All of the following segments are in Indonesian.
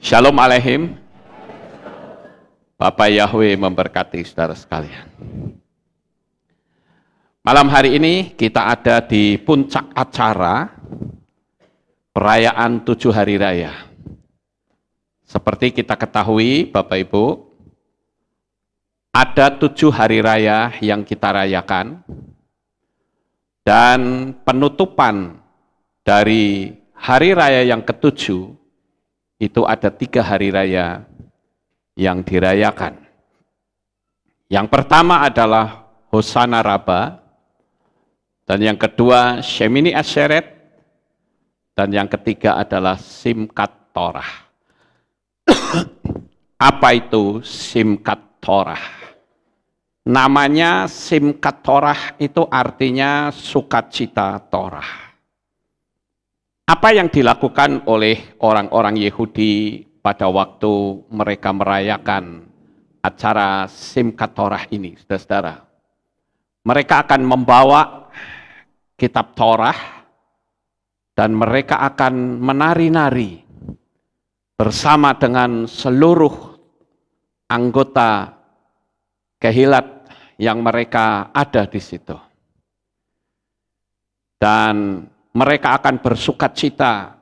Shalom Aleihim. Bapak Yahweh memberkati saudara sekalian. Malam hari ini kita ada di puncak acara perayaan 7 hari raya. Seperti kita ketahui Bapak Ibu, ada 7 hari raya yang kita rayakan, dan penutupan dari hari raya yang ke-7 itu ada 3 hari raya yang dirayakan. Yang pertama adalah Hosana Rabbah, dan yang kedua Shemini Atzeret, dan yang ketiga adalah Simchat Torah. Apa itu Simchat Torah? Namanya Simchat Torah itu artinya sukacita Torah. Apa yang dilakukan oleh orang-orang Yahudi pada waktu mereka merayakan acara Simchat Torah ini, saudara-saudara? Mereka akan membawa kitab Torah dan mereka akan menari-nari bersama dengan seluruh anggota kehilat yang mereka ada di situ. Dan mereka akan bersukacita.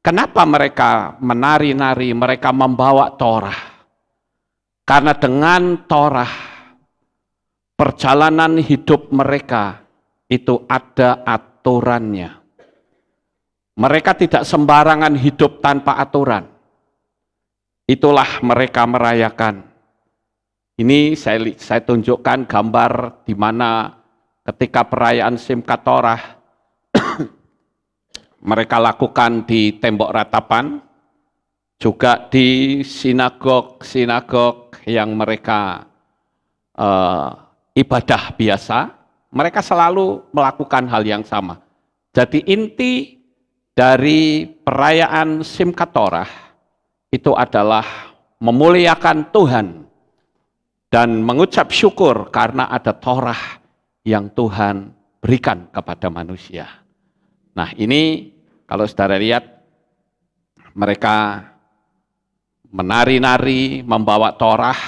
Kenapa mereka menari-nari, mereka membawa Torah? Karena dengan Torah, perjalanan hidup mereka itu ada aturannya. Mereka tidak sembarangan hidup tanpa aturan. Itulah mereka merayakan. Ini saya tunjukkan gambar di mana ketika perayaan Simchat Torah mereka lakukan di tembok ratapan, juga di sinagog-sinagog yang mereka ibadah biasa, mereka selalu melakukan hal yang sama. Jadi inti dari perayaan Simchat Torah itu adalah memuliakan Tuhan dan mengucap syukur karena ada Torah yang Tuhan berikan kepada manusia. Nah, ini kalau saudara lihat, mereka menari-nari, membawa Torah.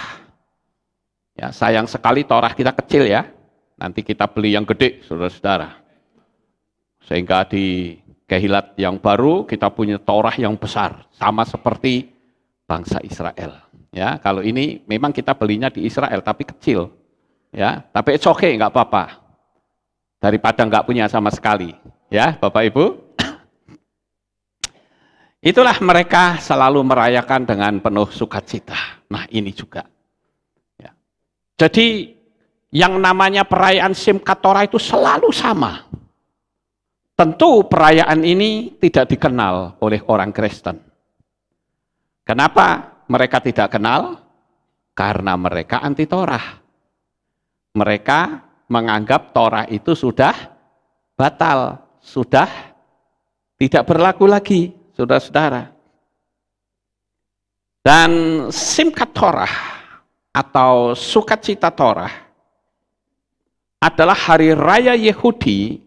Ya, sayang sekali Torah kita kecil ya. Nanti kita beli yang gede, saudara-saudara. Sehingga di kehilat yang baru kita punya Torah yang besar, sama seperti bangsa Israel. Ya, kalau ini memang kita belinya di Israel, tapi kecil. Ya, tapi it's okay, nggak apa-apa. Daripada nggak punya sama sekali. Ya, Bapak Ibu. Itulah mereka selalu merayakan dengan penuh sukacita. Nah, ini juga. Ya. Jadi, yang namanya perayaan Simchat Torah itu selalu sama. Tentu perayaan ini tidak dikenal oleh orang Kristen. Kenapa mereka tidak kenal? Karena mereka anti Torah. Mereka menganggap Torah itu sudah batal, sudah tidak berlaku lagi, saudara-saudara. Dan Simchat Torah atau sukacita Torah adalah hari raya Yahudi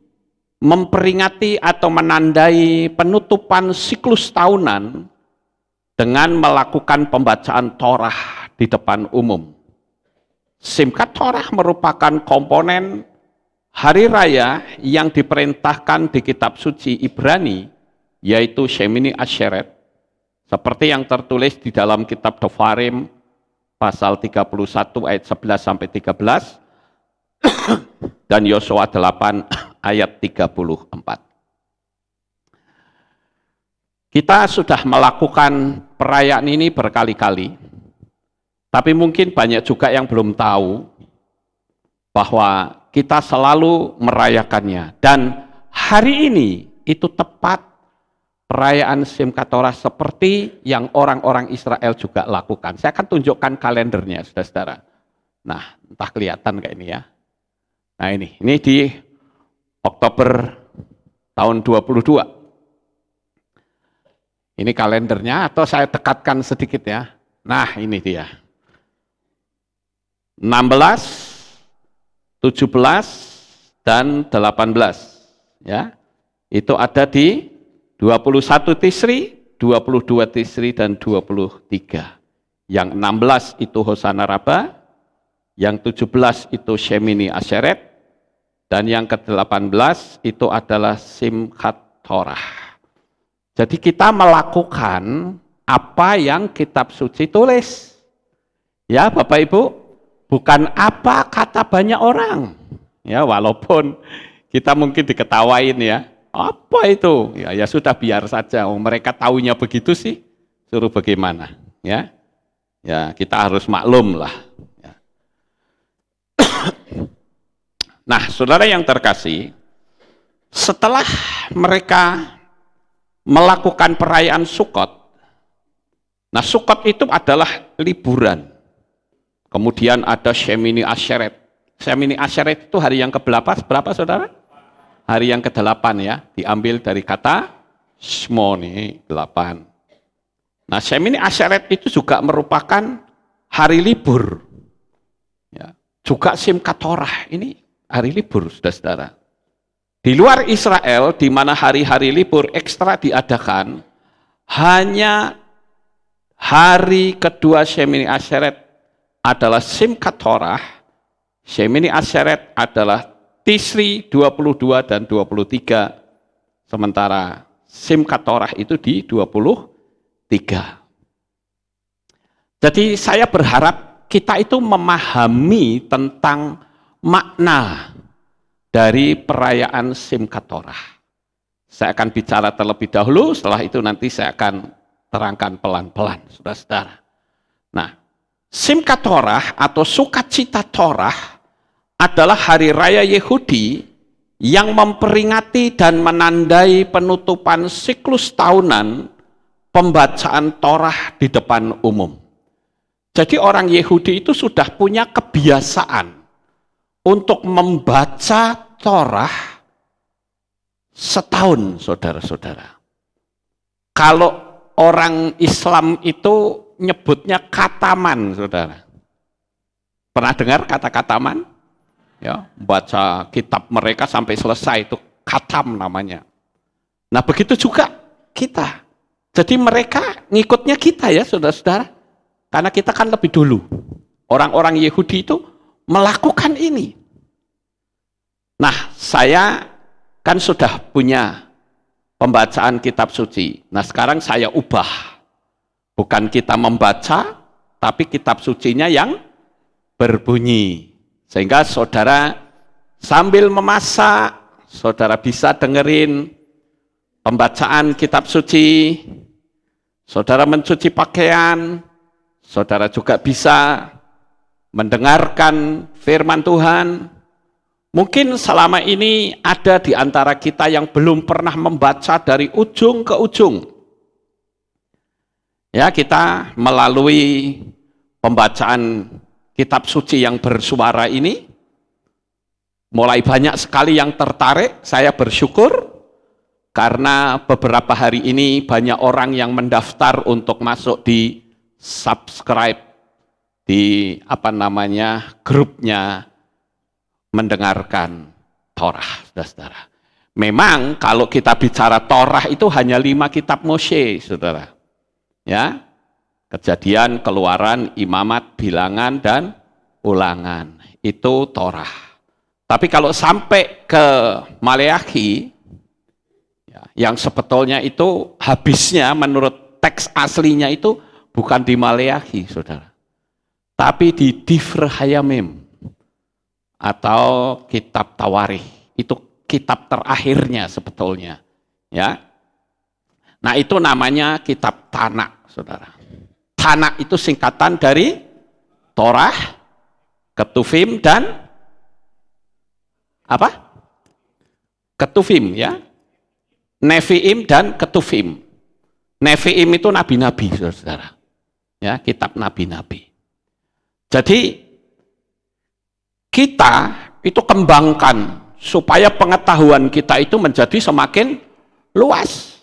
memperingati atau menandai penutupan siklus tahunan dengan melakukan pembacaan Torah di depan umum. Simchat Torah merupakan komponen hari raya yang diperintahkan di kitab suci Ibrani, yaitu Shemini Atzeret, seperti yang tertulis di dalam kitab Devarim pasal 31 ayat 11 sampai 13 dan Yosua 8 ayat 34. Kita sudah melakukan perayaan ini berkali-kali, tapi mungkin banyak juga yang belum tahu bahwa kita selalu merayakannya. Dan hari ini itu tepat perayaan Simchat Torah seperti yang orang-orang Israel juga lakukan. Saya akan tunjukkan kalendernya, saudara-saudara. Nah, entah kelihatan kayak ini ya. Nah, ini di Oktober tahun 22. Ini kalendernya, atau saya dekatkan sedikit ya. Nah, ini dia. 16, 17, dan 18. Ya, itu ada di 21 Tisri, 22 Tisri dan 23. Yang 16 itu Hosana Rabbah, yang 17 itu Shemini Asyeret, dan yang ke-18 itu adalah Simchat Torah. Jadi kita melakukan apa yang kitab suci tulis. Ya Bapak Ibu, bukan apa kata banyak orang. Ya walaupun kita mungkin diketawain ya, apa itu? Ya sudah biar saja, mereka taunya begitu sih, suruh bagaimana? Ya, ya kita harus maklum lah. Ya. Nah, saudara yang terkasih, setelah mereka melakukan perayaan Sukot, nah Sukot itu adalah liburan. Kemudian ada Shemini Asyeret. Shemini Asyeret itu hari yang berapa saudara? Hari yang ke-8 ya, diambil dari kata Shmoni, 8. Nah Shemini Asyeret itu juga merupakan hari libur. Ya, juga Simchat Torah, ini hari libur saudara-saudara. Di luar Israel, di mana hari-hari libur ekstra diadakan, hanya hari kedua Shemini Asyeret adalah Simchat Torah, Shemini Asyeret adalah Tisri 22 dan 23, sementara Simchat Torah itu di 23. Jadi saya berharap kita itu memahami tentang makna dari perayaan Simchat Torah. Saya akan bicara terlebih dahulu, setelah itu nanti saya akan terangkan pelan-pelan, saudara-saudara. Nah, Simchat Torah atau Sukacita Torah adalah hari raya Yehudi yang memperingati dan menandai penutupan siklus tahunan pembacaan Torah di depan umum. Jadi orang Yehudi itu sudah punya kebiasaan untuk membaca Torah setahun, saudara-saudara. Kalau orang Islam itu nyebutnya kataman, saudara. Pernah dengar kata kataman? Ya, baca kitab mereka sampai selesai itu katam namanya. Nah, begitu juga kita. Jadi mereka ngikutnya kita ya, saudara-saudara. Karena kita kan lebih dulu. Orang-orang Yahudi itu melakukan ini. Nah, saya kan sudah punya pembacaan kitab suci. Nah, sekarang saya ubah. Bukan kita membaca, tapi kitab sucinya yang berbunyi. Sehingga saudara sambil memasak, saudara bisa dengerin pembacaan kitab suci, saudara mencuci pakaian, saudara juga bisa mendengarkan firman Tuhan. Mungkin selama ini ada di antara kita yang belum pernah membaca dari ujung ke ujung. Ya, kita melalui pembacaan kitab suci yang bersuara ini, mulai banyak sekali yang tertarik. Saya bersyukur karena beberapa hari ini banyak orang yang mendaftar untuk masuk di subscribe di grupnya mendengarkan Torah, saudara. Memang kalau kita bicara Torah itu hanya 5 kitab Moshe, saudara. Ya, Kejadian, Keluaran, Imamat, Bilangan, dan Ulangan. Itu Torah. Tapi kalau sampai ke Maleakhi, ya, yang sebetulnya itu habisnya menurut teks aslinya itu bukan di Maleakhi, saudara. Tapi di Difre Hayamim, atau kitab Tawarikh. Itu kitab terakhirnya sebetulnya. Ya. Nah, itu namanya kitab Tanak, saudara. Tanak itu singkatan dari Torah, Ketuvim, dan apa? Ketuvim, ya. Neviim dan Ketuvim. Neviim itu nabi-nabi, saudara. Ya, kitab nabi-nabi. Jadi kita itu kembangkan supaya pengetahuan kita itu menjadi semakin luas.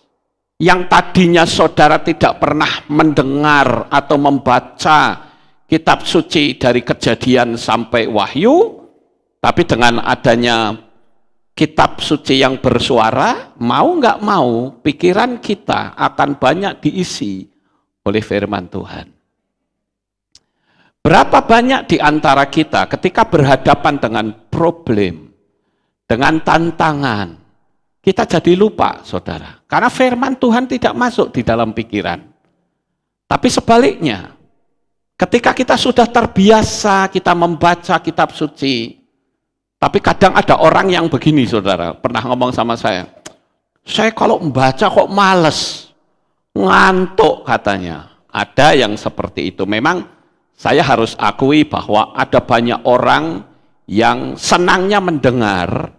Yang tadinya saudara tidak pernah mendengar atau membaca kitab suci dari Kejadian sampai Wahyu, tapi dengan adanya kitab suci yang bersuara, mau nggak mau, pikiran kita akan banyak diisi oleh firman Tuhan. Berapa banyak di antara kita ketika berhadapan dengan problem, dengan tantangan, kita jadi lupa, saudara. Karena firman Tuhan tidak masuk di dalam pikiran. Tapi sebaliknya, ketika kita sudah terbiasa kita membaca kitab suci, tapi kadang ada orang yang begini, saudara, pernah ngomong sama saya kalau membaca kok males, ngantuk katanya. Ada yang seperti itu. Memang saya harus akui bahwa ada banyak orang yang senangnya mendengar,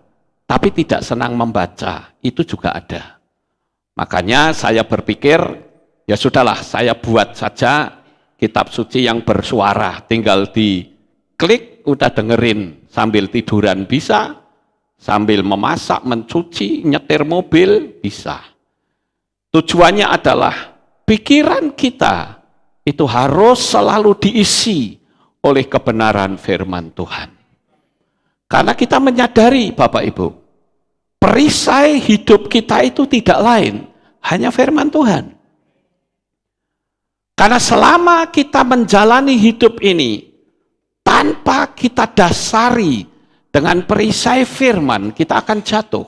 tapi tidak senang membaca. Itu juga ada. Makanya saya berpikir, ya sudahlah, saya buat saja kitab suci yang bersuara. Tinggal diklik, udah dengerin. Sambil tiduran bisa, sambil memasak, mencuci, nyetir mobil, bisa. Tujuannya adalah pikiran kita itu harus selalu diisi oleh kebenaran firman Tuhan. Karena kita menyadari, Bapak Ibu, perisai hidup kita itu tidak lain, hanya firman Tuhan. Karena selama kita menjalani hidup ini, tanpa kita dasari dengan perisai firman, kita akan jatuh.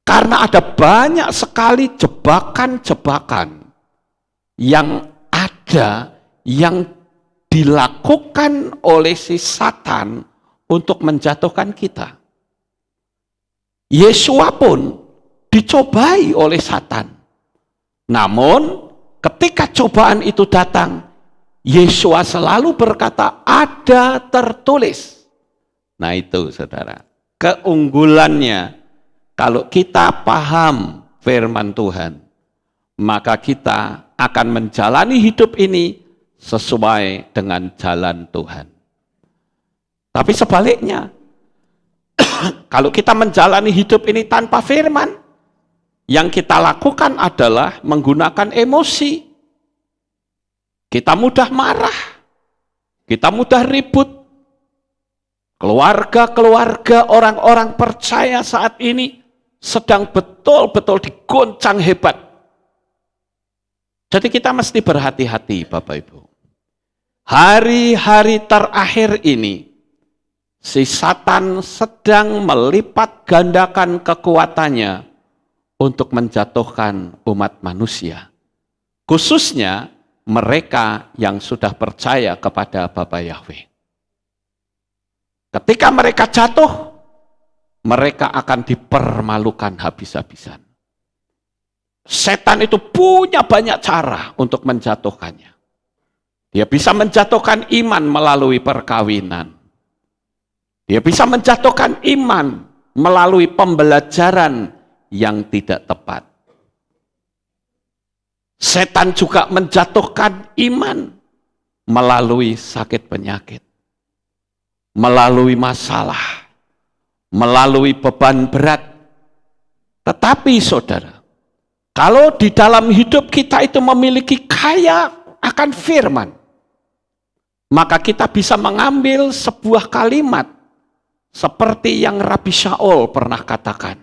Karena ada banyak sekali jebakan-jebakan yang ada, yang dilakukan oleh si Satan untuk menjatuhkan kita. Yesua pun dicobai oleh Satan. Namun, ketika cobaan itu datang, Yesua selalu berkata, ada tertulis. Nah itu, saudara, keunggulannya kalau kita paham firman Tuhan, maka kita akan menjalani hidup ini sesuai dengan jalan Tuhan. Tapi sebaliknya, kalau kita menjalani hidup ini tanpa firman, yang kita lakukan adalah menggunakan emosi. Kita mudah marah, kita mudah ribut. Keluarga-keluarga orang-orang percaya saat ini sedang betul-betul digoncang hebat. Jadi kita mesti berhati-hati, Bapak Ibu. Hari-hari terakhir ini, si Satan sedang melipat gandakan kekuatannya untuk menjatuhkan umat manusia. Khususnya mereka yang sudah percaya kepada Bapa Yahweh. Ketika mereka jatuh, mereka akan dipermalukan habis-habisan. Setan itu punya banyak cara untuk menjatuhkannya. Dia bisa menjatuhkan iman melalui perkawinan. Dia bisa menjatuhkan iman melalui pembelajaran yang tidak tepat. Setan juga menjatuhkan iman melalui sakit penyakit, melalui masalah, melalui beban berat. Tetapi saudara, kalau di dalam hidup kita itu memiliki kaya akan firman, maka kita bisa mengambil sebuah kalimat seperti yang Rabi Shaul pernah katakan.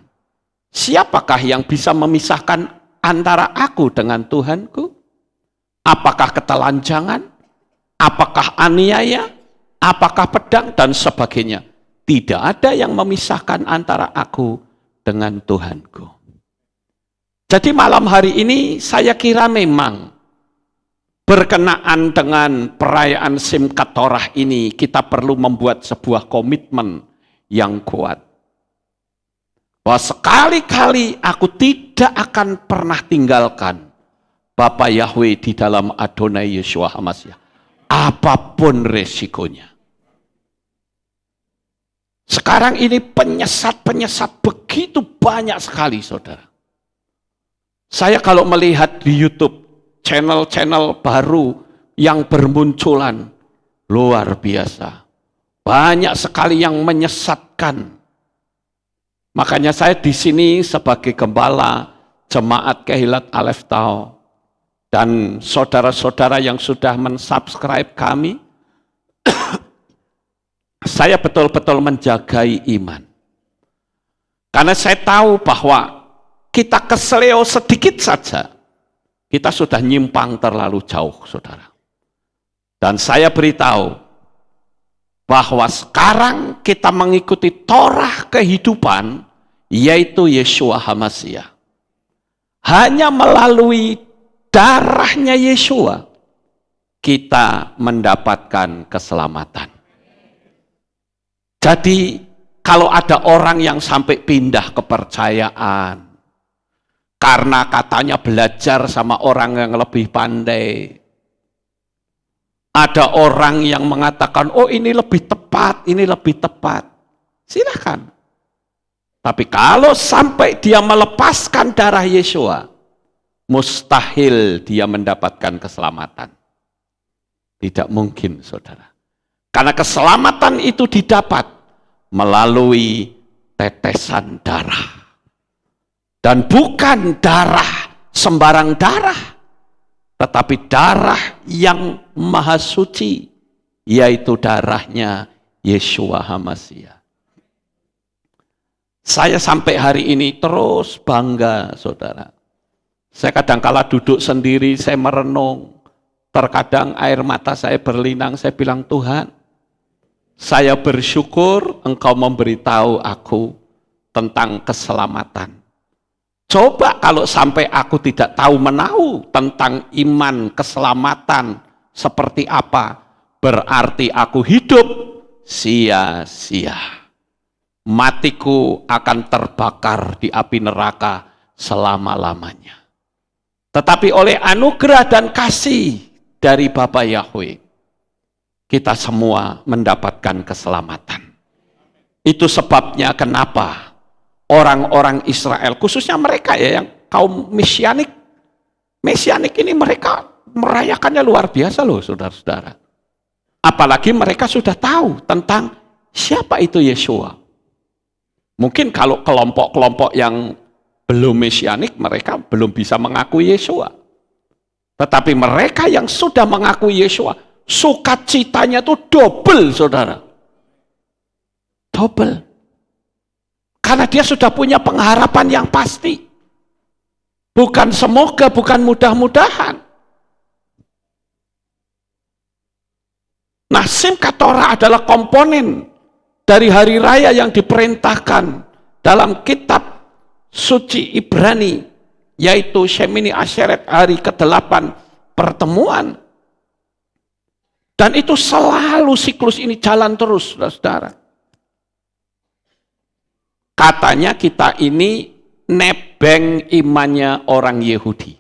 Siapakah yang bisa memisahkan antara aku dengan Tuhanku? Apakah ketelanjangan? Apakah aniaya? Apakah pedang? Dan sebagainya. Tidak ada yang memisahkan antara aku dengan Tuhanku. Jadi malam hari ini saya kira memang berkenaan dengan perayaan Simchat Torah ini, kita perlu membuat sebuah komitmen yang kuat. Bahwa sekali-kali aku tidak akan pernah tinggalkan Bapa Yahweh di dalam Adonai Yeshua HaMashiach. Apapun resikonya. Sekarang ini penyesat-penyesat begitu banyak sekali, saudara. Saya kalau melihat di YouTube, channel-channel baru yang bermunculan, luar biasa. Banyak sekali yang menyesatkan. Makanya saya di sini sebagai gembala Jemaat Kehilat Aleph Tau dan saudara-saudara yang sudah mensubscribe kami, saya betul-betul menjagai iman. Karena saya tahu bahwa kita keseleo sedikit saja, kita sudah nyimpang terlalu jauh, saudara. Dan saya beritahu bahwa sekarang kita mengikuti Torah kehidupan, yaitu Yeshua HaMashiach. Hanya melalui darahnya Yeshua, kita mendapatkan keselamatan. Jadi, kalau ada orang yang sampai pindah kepercayaan, karena katanya belajar sama orang yang lebih pandai, ada orang yang mengatakan, oh ini lebih tepat, ini lebih tepat. Silakan. Tapi kalau sampai dia melepaskan darah Yeshua, mustahil dia mendapatkan keselamatan. Tidak mungkin, saudara. Karena keselamatan itu didapat melalui tetesan darah. Dan bukan darah sembarang darah, tetapi darah yang maha suci, yaitu darahnya Yeshua HaMashiach. Saya sampai hari ini terus bangga, saudara. Saya kadang-kala duduk sendiri, saya merenung. Terkadang air mata saya berlinang, saya bilang, Tuhan, saya bersyukur Engkau memberitahu aku tentang keselamatan. Coba kalau sampai aku tidak tahu menahu tentang iman keselamatan seperti apa, berarti aku hidup sia-sia. Matiku akan terbakar di api neraka selama-lamanya. Tetapi oleh anugerah dan kasih dari Bapa Yahweh, kita semua mendapatkan keselamatan. Itu sebabnya kenapa orang-orang Israel, khususnya mereka ya yang kaum mesianik ini mereka merayakannya luar biasa loh, saudara-saudara. Apalagi mereka sudah tahu tentang siapa itu Yeshua. Mungkin kalau kelompok-kelompok yang belum mesianik, mereka belum bisa mengakui Yeshua. Tetapi mereka yang sudah mengakui Yeshua, sukacitanya itu double, saudara. Double. Karena dia sudah punya pengharapan yang pasti. Bukan semoga, bukan mudah-mudahan. Nah, Simchat Torah adalah komponen dari hari raya yang diperintahkan dalam kitab suci Ibrani, yaitu Shemini Asyeret, hari ke-8 pertemuan. Dan itu selalu siklus ini jalan terus, saudara. Katanya kita ini nebeng imannya orang Yahudi.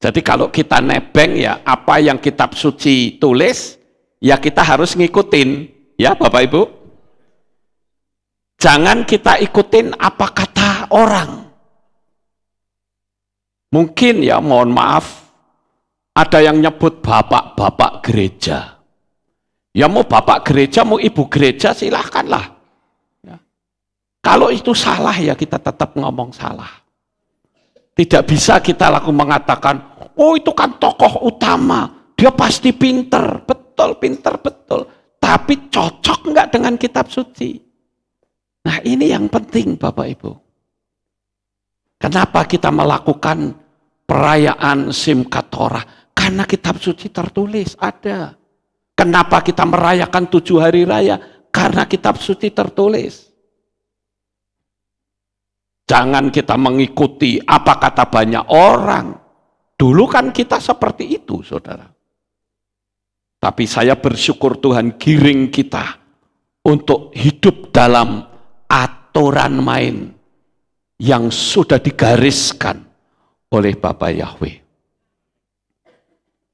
Jadi kalau kita nebeng ya apa yang kitab suci tulis, ya kita harus ngikutin. Ya Bapak Ibu, jangan kita ikutin apa kata orang. Mungkin ya mohon maaf, ada yang nyebut bapak-bapak gereja. Ya mau bapak gereja, mau ibu gereja silahkanlah. Ya. Kalau itu salah ya kita tetap ngomong salah. Tidak bisa kita langsung mengatakan, oh itu kan tokoh utama, dia pasti pinter, betul, pinter, betul. Tapi cocok enggak dengan kitab suci? Nah ini yang penting Bapak Ibu. Kenapa kita melakukan perayaan Simchat Torah? Karena kitab suci tertulis, ada. Kenapa kita merayakan 7 hari raya? Karena kitab suci tertulis. Jangan kita mengikuti apa kata banyak orang. Dulu kan kita seperti itu, saudara. Tapi saya bersyukur Tuhan giring kita untuk hidup dalam aturan main yang sudah digariskan oleh Bapa Yahweh.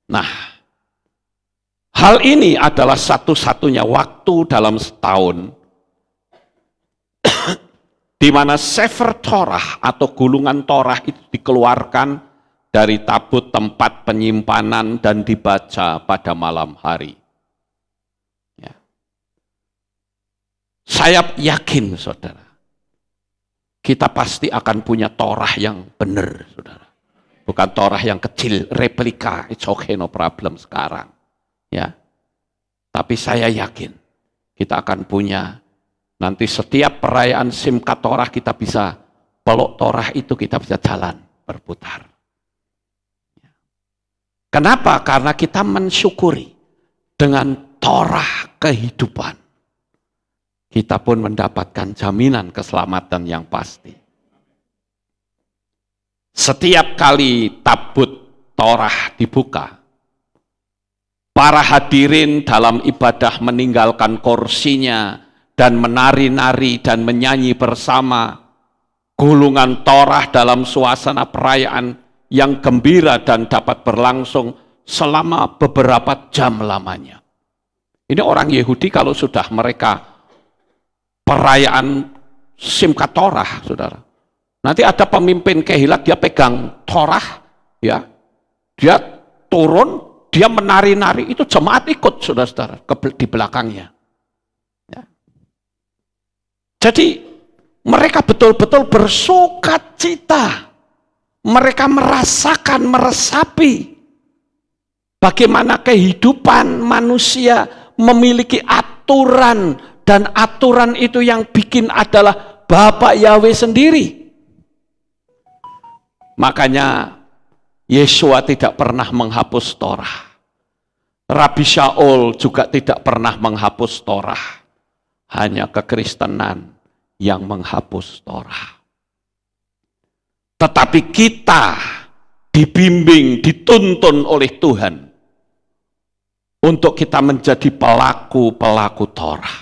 Nah, hal ini adalah satu-satunya waktu dalam setahun di mana Sefer Torah atau gulungan Torah itu dikeluarkan dari tabut tempat penyimpanan dan dibaca pada malam hari. Ya. Saya yakin, saudara, kita pasti akan punya Torah yang benar, saudara. Bukan Torah yang kecil, replika, it's okay, no problem sekarang. Ya. Tapi saya yakin kita akan punya Nanti setiap perayaan Simchat Torah kita bisa peluk Torah itu, kita bisa jalan berputar. Kenapa? Karena kita mensyukuri dengan Torah kehidupan. Kita pun mendapatkan jaminan keselamatan yang pasti. Setiap kali tabut Torah dibuka, para hadirin dalam ibadah meninggalkan kursinya dan menari-nari dan menyanyi bersama. Gulungan Torah dalam suasana perayaan yang gembira dan dapat berlangsung selama beberapa jam lamanya. Ini orang Yahudi kalau sudah mereka perayaan Simchat Torah, saudara. Nanti ada pemimpin kehilat, dia pegang Torah, ya, dia turun, dia menari-nari, itu jemaat ikut, saudara-saudara, di belakangnya. Ya. Jadi mereka betul-betul bersukacita. Mereka merasakan, meresapi bagaimana kehidupan manusia memiliki aturan, dan aturan itu yang bikin adalah Bapak Yahweh sendiri. Makanya Yesua tidak pernah menghapus Torah. Rabi Shaul juga tidak pernah menghapus Torah. Hanya kekristenan yang menghapus Torah. Tetapi kita dibimbing, dituntun oleh Tuhan untuk kita menjadi pelaku-pelaku Torah.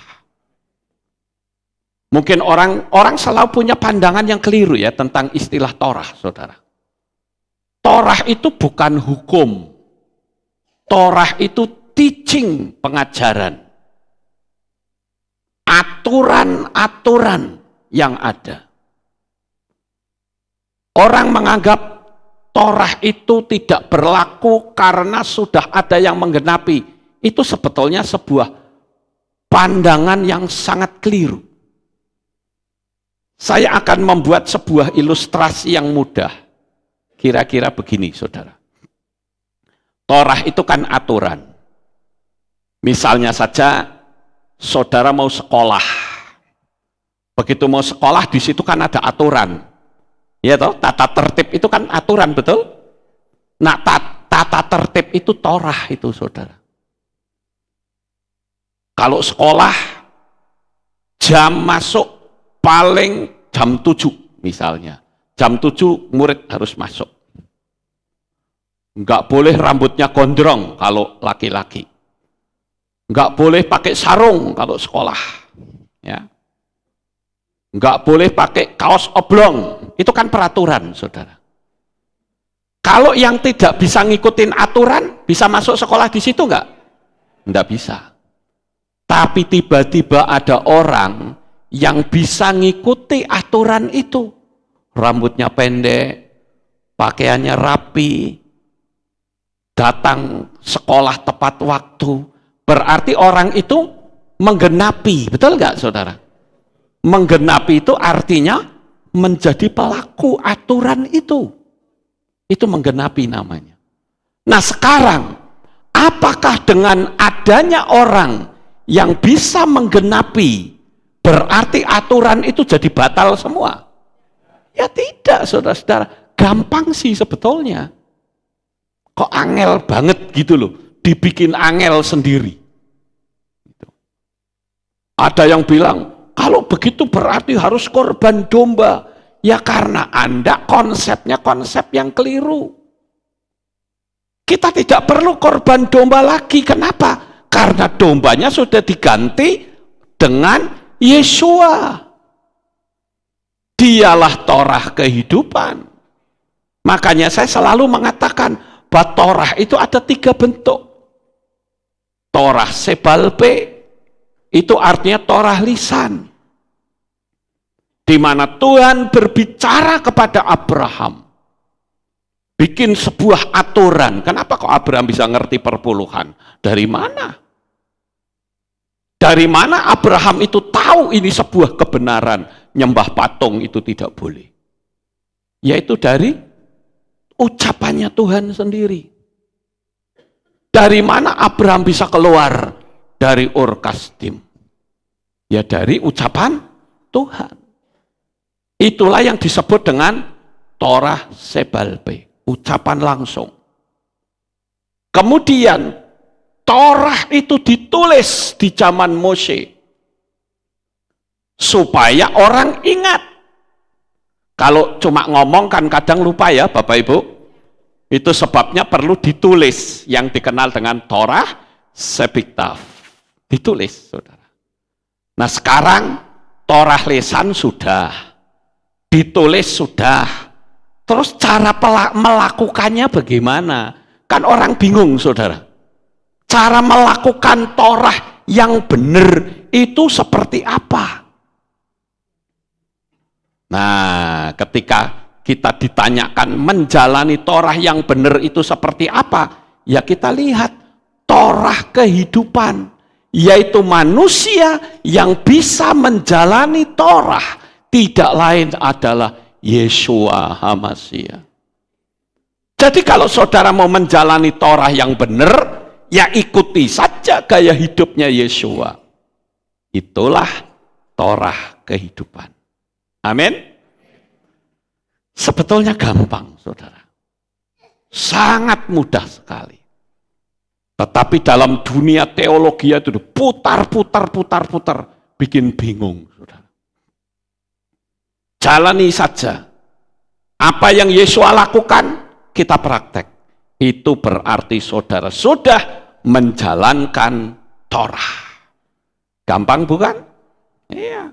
Mungkin orang selalu punya pandangan yang keliru ya tentang istilah Torah, saudara. Torah itu bukan hukum. Torah itu teaching, pengajaran. Aturan-aturan yang ada. Orang menganggap Torah itu tidak berlaku karena sudah ada yang menggenapi. Itu sebetulnya sebuah pandangan yang sangat keliru. Saya akan membuat sebuah ilustrasi yang mudah. Kira-kira begini, saudara. Torah itu kan aturan. Misalnya saja, saudara mau sekolah. Begitu mau sekolah, di situ kan ada aturan. Ya toh, tata tertib itu kan aturan, betul? Nah, tata tertib itu Torah itu, saudara. Kalau sekolah, jam masuk paling jam 7 misalnya. Jam 7 murid harus masuk. Enggak boleh rambutnya gondrong kalau laki-laki. Enggak boleh pakai sarung kalau sekolah. Ya. Enggak boleh pakai kaos oblong. Itu kan peraturan, saudara. Kalau yang tidak bisa ngikutin aturan, bisa masuk sekolah di situ enggak? Enggak bisa. Tapi tiba-tiba ada orang yang bisa ngikuti aturan itu. Rambutnya pendek, pakaiannya rapi, datang sekolah tepat waktu. Berarti orang itu menggenapi, betul nggak saudara? Menggenapi itu artinya menjadi pelaku aturan itu. Itu menggenapi namanya. Nah sekarang, apakah dengan adanya orang yang bisa menggenapi, berarti aturan itu jadi batal semua? Ya tidak, saudara-saudara. Gampang sih sebetulnya. Kok angel banget gitu loh. Dibikin angel sendiri. Ada yang bilang, kalau begitu berarti harus korban domba. Ya karena Anda konsepnya konsep yang keliru. Kita tidak perlu korban domba lagi. Kenapa? Karena dombanya sudah diganti dengan Yesua. Dialah Torah kehidupan. Makanya saya selalu mengatakan bahwa Torah itu ada 3 bentuk. Torah sebalpe, itu artinya Torah lisan. Di mana Tuhan berbicara kepada Abraham. Bikin sebuah aturan. Kenapa kok Abraham bisa ngerti perpuluhan? Dari mana? Dari mana Abraham itu tahu ini sebuah kebenaran? Nyembah patung itu tidak boleh. Yaitu dari ucapannya Tuhan sendiri. Dari mana Abraham bisa keluar dari Ur Kasdim? Ya dari ucapan Tuhan. Itulah yang disebut dengan Torah Sebalpe, ucapan langsung. Kemudian Torah itu ditulis di zaman Mose supaya orang ingat. Kalau cuma ngomong kan kadang lupa ya Bapak Ibu. Itu sebabnya perlu ditulis yang dikenal dengan Torah Sepiktaf. Ditulis, saudara. Nah sekarang Torah lisan sudah, ditulis sudah. Terus cara melakukannya bagaimana? Kan orang bingung, saudara. Cara melakukan Torah yang benar itu seperti apa? Nah, ketika kita ditanyakan menjalani Torah yang benar itu seperti apa? Ya kita lihat Torah kehidupan, yaitu manusia yang bisa menjalani Torah tidak lain adalah Yeshua HaMashiach. Jadi kalau saudara mau menjalani Torah yang benar, ya ikuti saja gaya hidupnya Yeshua. Itulah Torah kehidupan. Amin. Sebetulnya gampang, saudara. Sangat mudah sekali. Tetapi dalam dunia teologi itu putar, bikin bingung, saudara. Jalani saja. Apa yang Yesus lakukan, kita praktek. Itu berarti saudara sudah menjalankan Torah. Gampang bukan? Iya.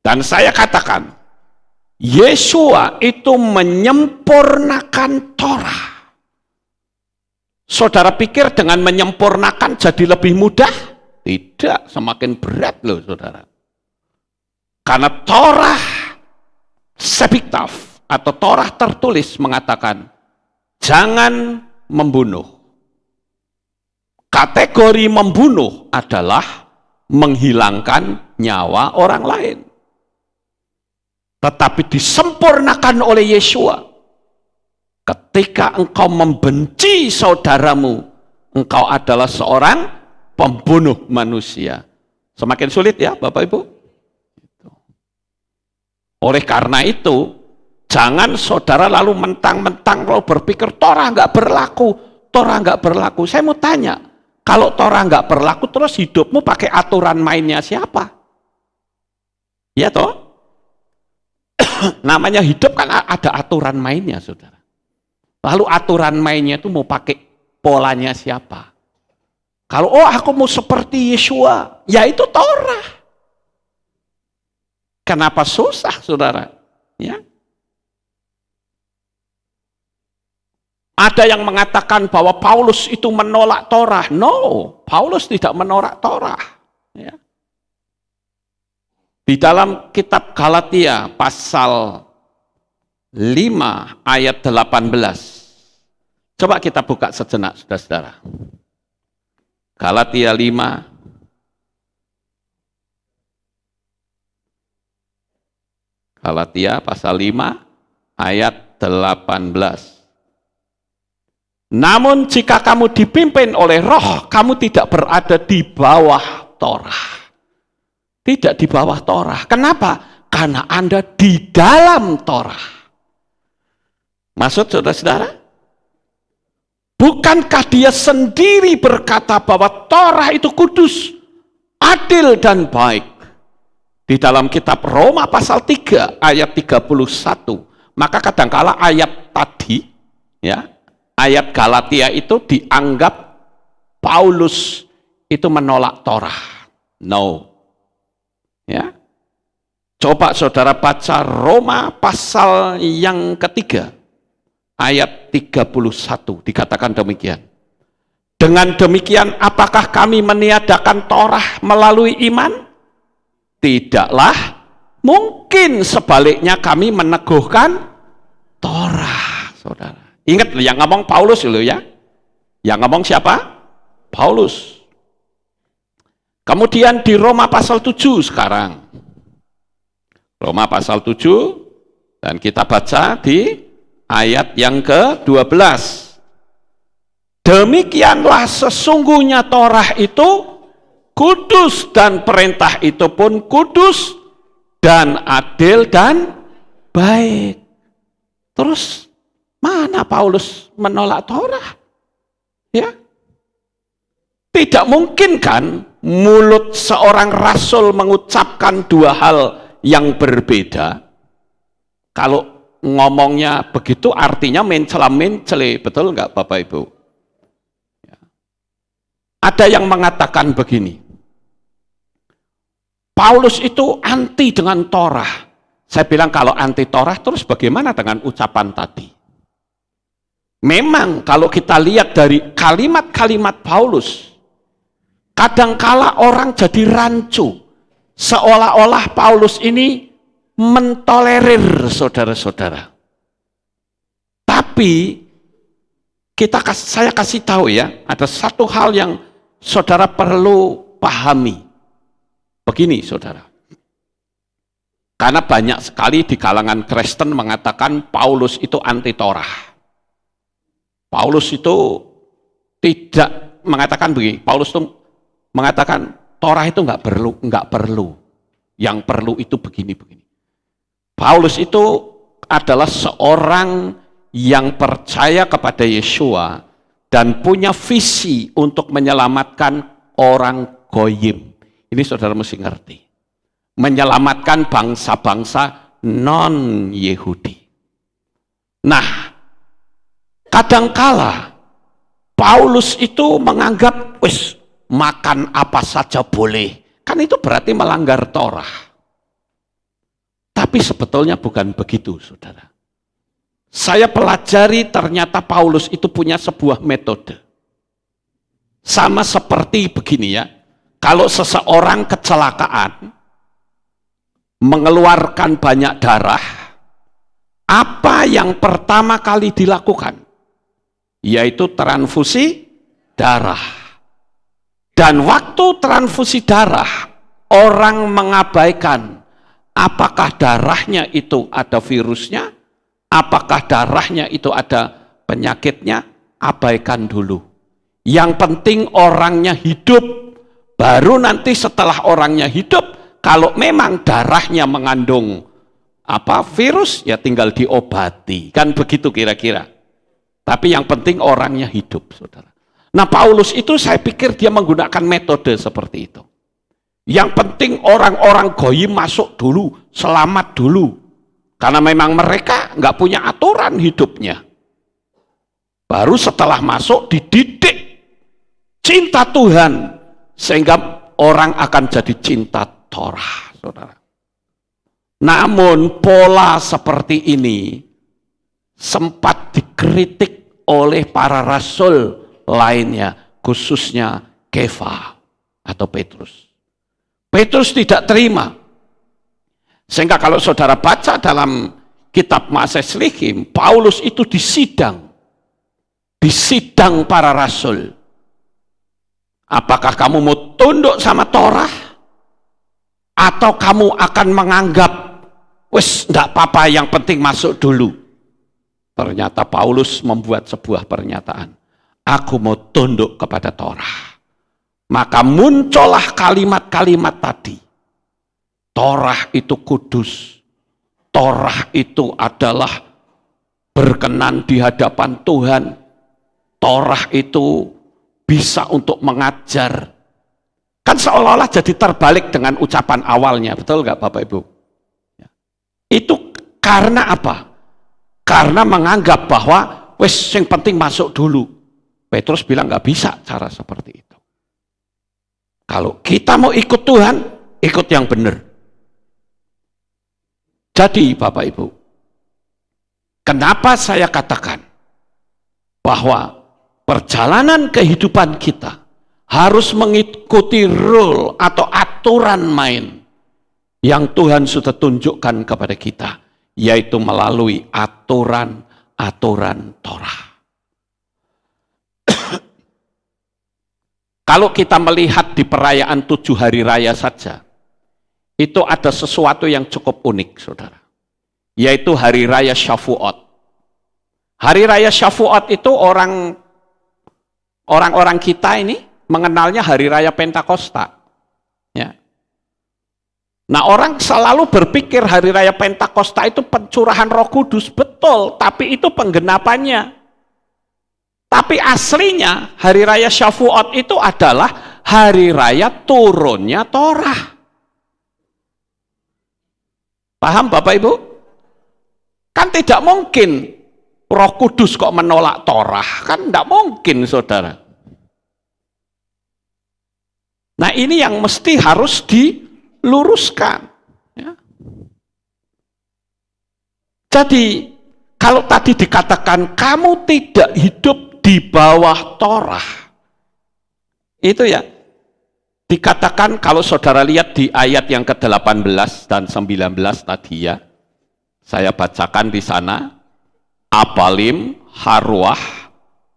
Dan saya katakan, Yeshua itu menyempurnakan Torah. Saudara pikir dengan menyempurnakan jadi lebih mudah? Tidak, semakin berat loh saudara. Karena Torah Sepiktaf atau Torah tertulis mengatakan, jangan membunuh. Kategori membunuh adalah menghilangkan nyawa orang lain. Tetapi disempurnakan oleh Yeshua. Ketika engkau membenci saudaramu, engkau adalah seorang pembunuh manusia. Semakin sulit ya Bapak Ibu. Oleh karena itu, jangan saudara lalu mentang-mentang kalau berpikir Torah nggak berlaku, Torah nggak berlaku. Saya mau tanya, kalau Torah nggak berlaku, terus hidupmu pakai aturan mainnya siapa? Ya toh? Namanya hidup kan ada aturan mainnya, saudara. Lalu aturan mainnya itu mau pakai polanya siapa? Kalau aku mau seperti Yeshua, ya itu Torah. Kenapa susah, saudara? Ya. Ada yang mengatakan bahwa Paulus itu menolak Torah. No, Paulus tidak menolak Torah. Ya. Di dalam kitab Galatia pasal 5 ayat 18. Coba kita buka sejenak saudara-saudara. Galatia 5 Galatia pasal 5 ayat 18. Namun jika kamu dipimpin oleh Roh, kamu tidak berada di bawah Torah. Tidak di bawah Torah. Kenapa? Karena Anda di dalam Torah. Maksud saudara-saudara? Bukankah dia sendiri berkata bahwa Torah itu kudus, adil dan baik? Di dalam kitab Roma pasal 3 ayat 31. Maka kadangkala ayat tadi, ya, ayat Galatia itu dianggap Paulus itu menolak Torah. No. Ya. Coba saudara baca Roma pasal yang ketiga ayat 31 dikatakan demikian. Dengan demikian apakah kami meniadakan Torah melalui iman? Tidaklah, mungkin sebaliknya kami meneguhkan Torah, saudara. Ingat yang ngomong Paulus dulu ya. Yang ngomong siapa? Paulus. Kemudian di Roma pasal 7 sekarang. Roma pasal 7 dan kita baca di ayat yang ke-12. Demikianlah sesungguhnya Torah itu kudus dan perintah itu pun kudus dan adil dan baik. Terus mana Paulus menolak Torah? Ya. Tidak mungkin kan mulut seorang rasul mengucapkan dua hal yang berbeda. Kalau ngomongnya begitu artinya mencela-mencele, betul nggak Bapak Ibu? Ya. Ada yang mengatakan begini, Paulus itu anti dengan Torah. Saya bilang kalau anti Torah terus bagaimana dengan ucapan tadi? Memang kalau kita lihat dari kalimat-kalimat Paulus, kadangkala orang jadi rancu, seolah-olah Paulus ini mentolerir saudara-saudara. Tapi saya kasih tahu ya, ada satu hal yang saudara perlu pahami. Begini saudara, karena banyak sekali di kalangan Kristen mengatakan Paulus itu anti Torah. Paulus itu tidak mengatakan begini, Paulus itu mengatakan Torah itu nggak perlu. Yang perlu itu begini. Paulus itu adalah seorang yang percaya kepada Yeshua dan punya visi untuk menyelamatkan orang goyim. Ini saudara mesti ngerti. Menyelamatkan bangsa-bangsa non-Yahudi. Nah, kadangkala Paulus itu menganggap makan apa saja boleh. Kan itu berarti melanggar Torah. Tapi sebetulnya bukan begitu, saudara. Saya pelajari ternyata Paulus itu punya sebuah metode. Sama seperti begini ya. Kalau seseorang kecelakaan, mengeluarkan banyak darah, apa yang pertama kali dilakukan? Yaitu transfusi darah. Dan waktu transfusi darah, orang mengabaikan apakah darahnya itu ada virusnya, apakah darahnya itu ada penyakitnya, abaikan dulu. Yang penting orangnya hidup, baru nanti setelah orangnya hidup, kalau memang darahnya mengandung virus, ya tinggal diobati. Kan begitu kira-kira. Tapi yang penting orangnya hidup, saudara. Nah Paulus itu saya pikir dia menggunakan metode seperti itu. Yang penting orang-orang goyim masuk dulu, selamat dulu. Karena memang mereka nggak punya aturan hidupnya. Baru setelah masuk dididik cinta Tuhan. Sehingga orang akan jadi cinta Torah, saudara. Namun pola seperti ini sempat dikritik oleh para rasul lainnya, khususnya Kefa atau Petrus. Petrus tidak terima. Sehingga kalau saudara baca dalam kitab Maases Lihim, Paulus itu disidang para rasul. Apakah kamu mau tunduk sama Torah? Atau kamu akan menganggap, enggak apa-apa, yang penting masuk dulu. Ternyata Paulus membuat sebuah pernyataan. Aku mau tunduk kepada Torah. Maka muncullah kalimat-kalimat tadi. Torah itu kudus. Torah itu adalah berkenan di hadapan Tuhan. Torah itu bisa untuk mengajar. Kan seolah-olah jadi terbalik dengan ucapan awalnya. Betul nggak Bapak Ibu? Itu karena apa? Karena menganggap bahwa yang penting masuk dulu. Petrus bilang nggak bisa cara seperti itu. Kalau kita mau ikut Tuhan, ikut yang benar. Jadi Bapak Ibu, kenapa saya katakan bahwa perjalanan kehidupan kita harus mengikuti rule atau aturan main yang Tuhan sudah tunjukkan kepada kita, yaitu melalui aturan-aturan Torah. Kalau kita melihat di perayaan 7 hari raya saja, itu ada sesuatu yang cukup unik, saudara. Yaitu hari raya Syafuot. Hari raya Syafuot itu orang-orang kita ini mengenalnya hari raya Pentakosta. Ya. Nah, orang selalu berpikir hari raya Pentakosta itu pencurahan Roh Kudus, betul, tapi itu penggenapannya. Tapi aslinya hari raya Syafuot itu adalah hari raya turunnya Torah. Paham Bapak Ibu? Kan tidak mungkin Roh Kudus kok menolak Torah, kan tidak mungkin saudara. Nah ini yang mesti harus diluruskan. Ya. Jadi kalau tadi dikatakan kamu tidak hidup di bawah Torah, itu ya dikatakan kalau saudara lihat di ayat yang ke-18 dan 19 tadi ya, saya bacakan di sana, Apalim, Harwah,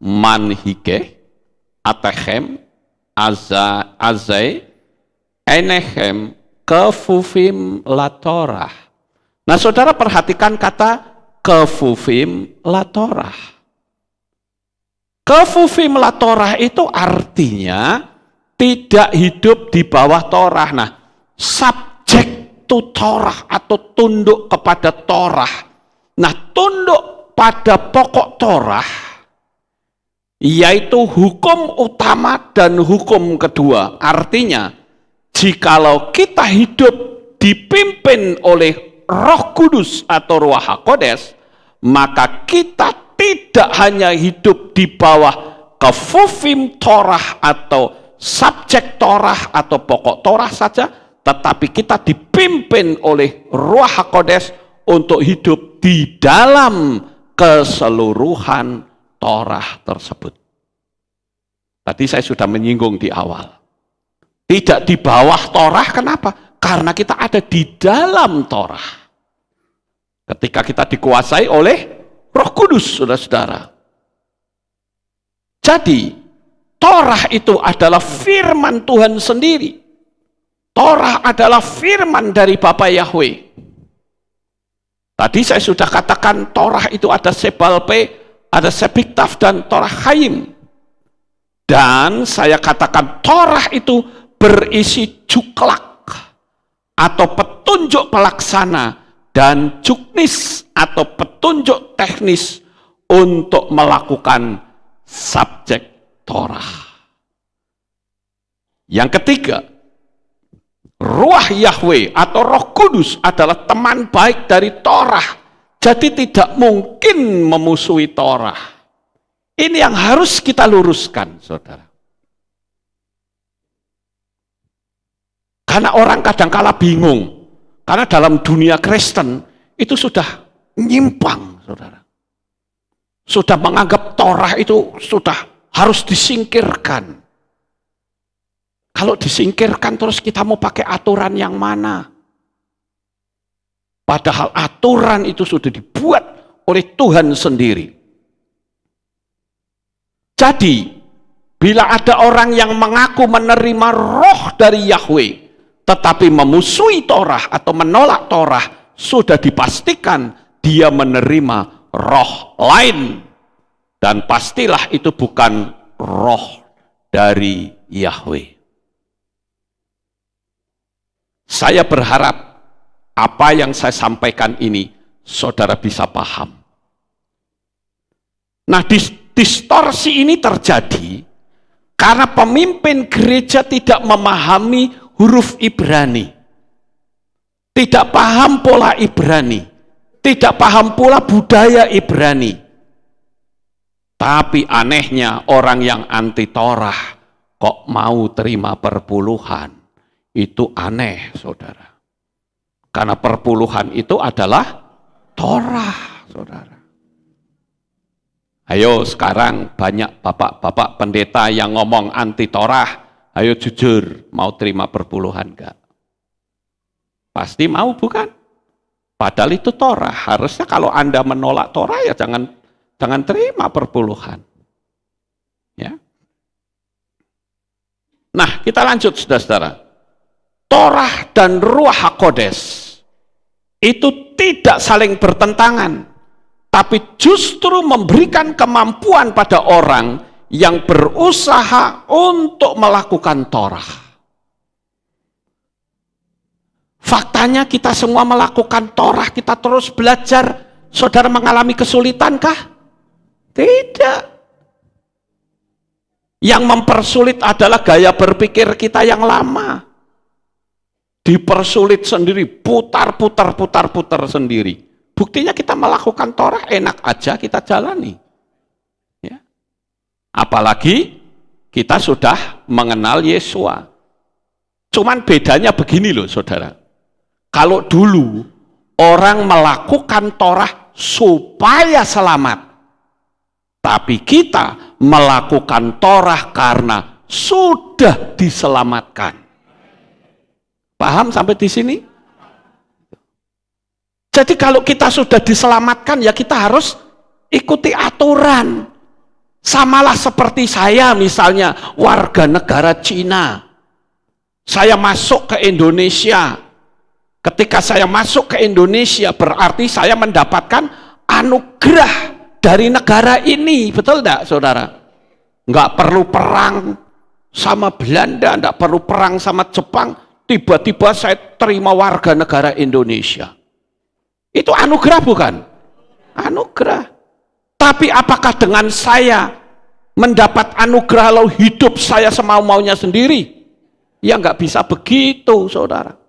Manhike, Atechem, Azai, Enechem, Kefufim Latorah. Nah saudara perhatikan kata Kefufim Latorah. Kefufim Latorah itu artinya tidak hidup di bawah Torah. Nah, subject to Torah atau tunduk kepada Torah. Nah, tunduk pada pokok Torah yaitu hukum utama dan hukum kedua. Artinya, jikalau kita hidup dipimpin oleh Roh Kudus atau Ruach HaKodes, maka kita tidak hanya hidup di bawah kefufim Torah atau subjek Torah atau pokok Torah saja, tetapi kita dipimpin oleh Ruach HaKodes untuk hidup di dalam keseluruhan Torah tersebut. Tadi saya sudah menyinggung di awal. Tidak di bawah Torah, kenapa? Karena kita ada di dalam Torah. Ketika kita dikuasai oleh Roh Kudus, saudara-saudara. Jadi, Torah itu adalah firman Tuhan sendiri. Torah adalah firman dari Bapa Yahweh. Tadi saya sudah katakan Torah itu ada Sebalpe, ada Sepiktaf, dan Torah Chaim. Dan saya katakan Torah itu berisi juklak atau petunjuk pelaksana dan juknis atau petunjuk teknis untuk melakukan subjek Torah. Yang ketiga, Ruach Yahweh atau Roh Kudus adalah teman baik dari Torah. Jadi tidak mungkin memusuhi Torah. Ini yang harus kita luruskan, saudara. Karena orang kadang-kala bingung. Karena dalam dunia Kristen itu sudah nyimpang, saudara. Sudah menganggap Torah itu sudah harus disingkirkan. Kalau disingkirkan terus kita mau pakai aturan yang mana? Padahal aturan itu sudah dibuat oleh Tuhan sendiri. Jadi, bila ada orang yang mengaku menerima roh dari Yahweh, tetapi memusuhi Torah atau menolak Torah, sudah dipastikan dia menerima roh lain. Dan pastilah itu bukan roh dari Yahweh. Saya berharap apa yang saya sampaikan ini saudara bisa paham. Nah, distorsi ini terjadi karena pemimpin gereja tidak memahami huruf Ibrani. Tidak paham pola Ibrani. Tidak paham pula budaya Ibrani. Tapi anehnya orang yang anti Torah kok mau terima perpuluhan. Itu aneh, saudara. Karena perpuluhan itu adalah Torah, saudara. Ayo sekarang banyak bapak-bapak pendeta yang ngomong anti Torah. Ayo jujur, mau terima perpuluhan enggak? Pasti mau, bukan? Padahal itu Torah. Harusnya kalau Anda menolak Torah ya jangan terima perpuluhan. Ya. Nah, kita lanjut saudara-saudara. Torah dan Ruach HaKodes itu tidak saling bertentangan, tapi justru memberikan kemampuan pada orang yang berusaha untuk melakukan Torah. Faktanya kita semua melakukan Torah, kita terus belajar. Saudara mengalami kesulitankah? Tidak. Yang mempersulit adalah gaya berpikir kita yang lama. Dipersulit sendiri, putar sendiri. Buktinya kita melakukan Torah, enak aja kita jalani. Ya. Apalagi kita sudah mengenal Yesua. Cuman bedanya begini loh saudara. Kalau dulu orang melakukan Torah supaya selamat. Tapi kita melakukan Torah karena sudah diselamatkan. Paham sampai di sini? Jadi kalau kita sudah diselamatkan ya kita harus ikuti aturan. Samalah seperti saya misalnya warga negara Cina. Saya masuk ke Indonesia. Ketika saya masuk ke Indonesia berarti saya mendapatkan anugerah dari negara ini. Betul enggak saudara? Enggak perlu perang sama Belanda, enggak perlu perang sama Jepang. Tiba-tiba saya terima warga negara Indonesia. Itu anugerah bukan? Anugerah. Tapi apakah dengan saya mendapat anugerah lalu hidup saya semau-maunya sendiri? Ya enggak bisa begitu saudara.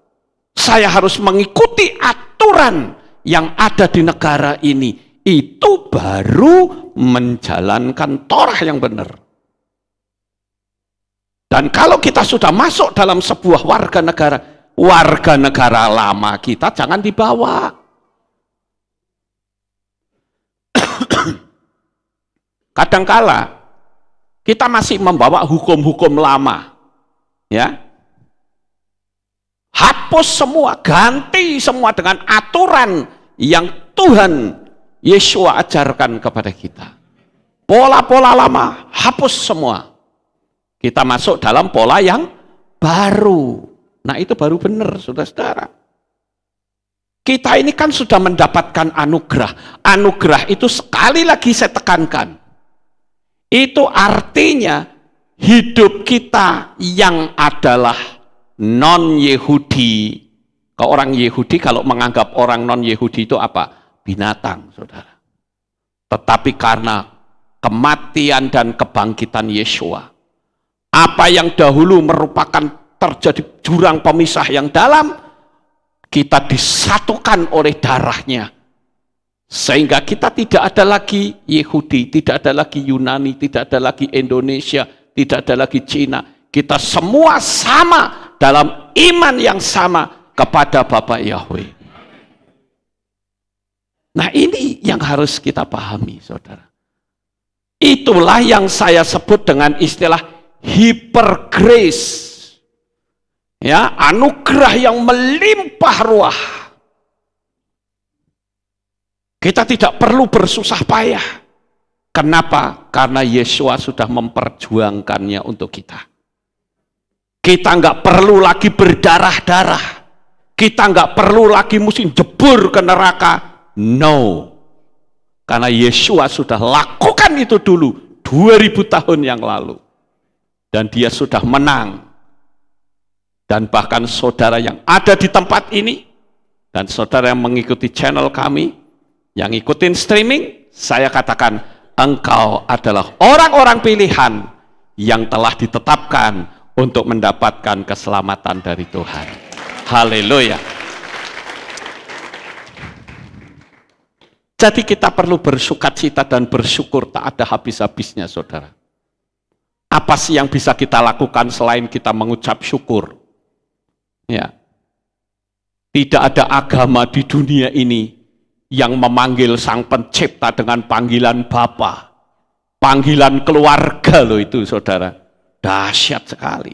Saya harus mengikuti aturan yang ada di negara ini. Itu baru menjalankan Torah yang benar. Dan kalau kita sudah masuk dalam sebuah warga negara lama kita jangan dibawa. Kadangkala kita masih membawa hukum-hukum lama. Ya. Hapus semua, ganti semua dengan aturan yang Tuhan Yesua ajarkan kepada kita. Pola-pola lama, hapus semua. Kita masuk dalam pola yang baru. Nah itu baru benar, saudara-saudara. Kita ini kan sudah mendapatkan anugerah. Anugerah itu sekali lagi saya tekankan. Itu artinya hidup kita yang adalah non-Yehudi. Kalau orang Yehudi, kalau menganggap orang non-Yehudi itu apa? Binatang, saudara. Tetapi karena kematian dan kebangkitan Yesua, apa yang dahulu merupakan terjadi jurang pemisah yang dalam, kita disatukan oleh darahnya. Sehingga kita tidak ada lagi Yehudi, tidak ada lagi Yunani, tidak ada lagi Indonesia, tidak ada lagi Cina. Kita semua sama dalam iman yang sama kepada Bapa Yahweh. Nah ini yang harus kita pahami saudara. Itulah yang saya sebut dengan istilah hyper grace. Ya, anugerah yang melimpah ruah. Kita tidak perlu bersusah payah. Kenapa? Karena Yesua sudah memperjuangkannya untuk kita. Kita nggak perlu lagi berdarah-darah. Kita nggak perlu lagi mesti jebur ke neraka. No. Karena Yesua sudah lakukan itu dulu 2000 tahun yang lalu. Dan dia sudah menang. Dan bahkan saudara yang ada di tempat ini, dan saudara yang mengikuti channel kami, yang ikutin streaming, saya katakan, engkau adalah orang-orang pilihan yang telah ditetapkan untuk mendapatkan keselamatan dari Tuhan. Haleluya. Jadi kita perlu bersukacita dan bersyukur tak ada habis-habisnya saudara. Apa sih yang bisa kita lakukan selain kita mengucap syukur? Ya. Tidak ada agama di dunia ini yang memanggil Sang Pencipta dengan panggilan Bapa. Panggilan keluarga loh itu saudara. Dahsyat sekali.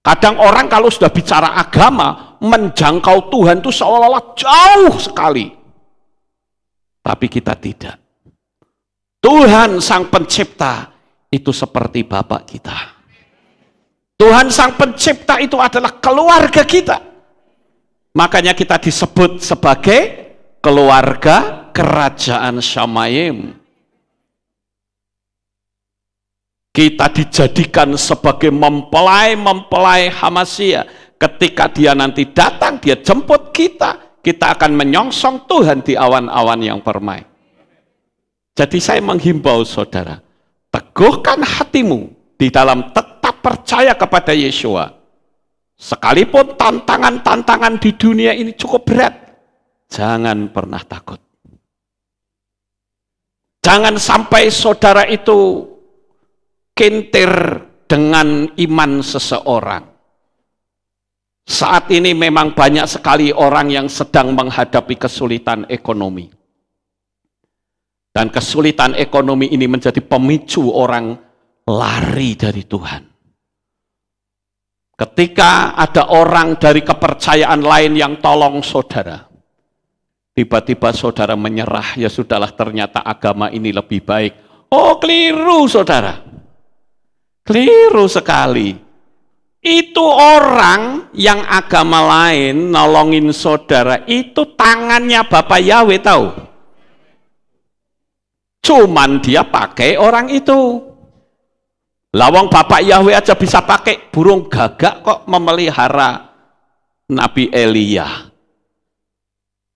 Kadang orang kalau sudah bicara agama, menjangkau Tuhan itu seolah-olah jauh sekali. Tapi kita tidak. Tuhan Sang Pencipta itu seperti Bapak kita. Tuhan Sang Pencipta itu adalah keluarga kita. Makanya kita disebut sebagai keluarga kerajaan Shamayim. Kita dijadikan sebagai mempelai-mempelai Hamasya. ketika dia nanti datang, dia jemput kita, kita akan menyongsong Tuhan di awan-awan yang permai. Jadi saya menghimbau saudara, teguhkan hatimu di dalam tetap percaya kepada Yeshua. Sekalipun tantangan-tantangan di dunia ini cukup berat, jangan pernah takut. Jangan sampai saudara itu kintir dengan iman seseorang. Saat ini memang banyak sekali orang yang sedang menghadapi kesulitan ekonomi. Dan kesulitan ekonomi ini menjadi pemicu orang lari dari Tuhan. Ketika ada orang dari kepercayaan lain yang tolong saudara, tiba-tiba saudara menyerah, ya sudahlah ternyata agama ini lebih baik. Oh, keliru saudara. Keliru sekali. Itu orang yang agama lain nolongin saudara, itu tangannya Bapak Yahweh tahu. Cuman dia pakai orang itu. Lawang Bapak Yahweh aja bisa pakai burung gagak kok memelihara Nabi Elia.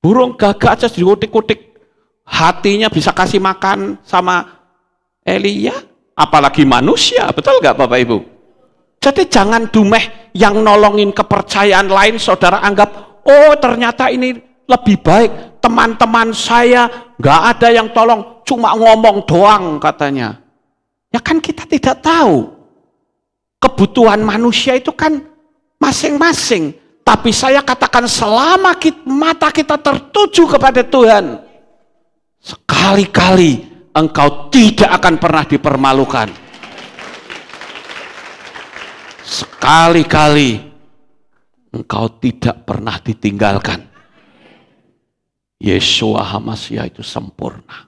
Burung gagak aja dikutik-kutik, hatinya bisa kasih makan sama Elia, apalagi manusia, betul nggak Bapak Ibu? Jadi jangan dumeh yang nolongin kepercayaan lain, saudara anggap, oh ternyata ini lebih baik, teman-teman saya nggak ada yang tolong, cuma ngomong doang katanya. Ya kan kita tidak tahu. Kebutuhan manusia itu kan masing-masing. Tapi saya katakan selama mata kita tertuju kepada Tuhan, sekali-kali engkau tidak akan pernah dipermalukan. Sekali-kali engkau tidak pernah ditinggalkan. Yeshua HaMashiach itu sempurna.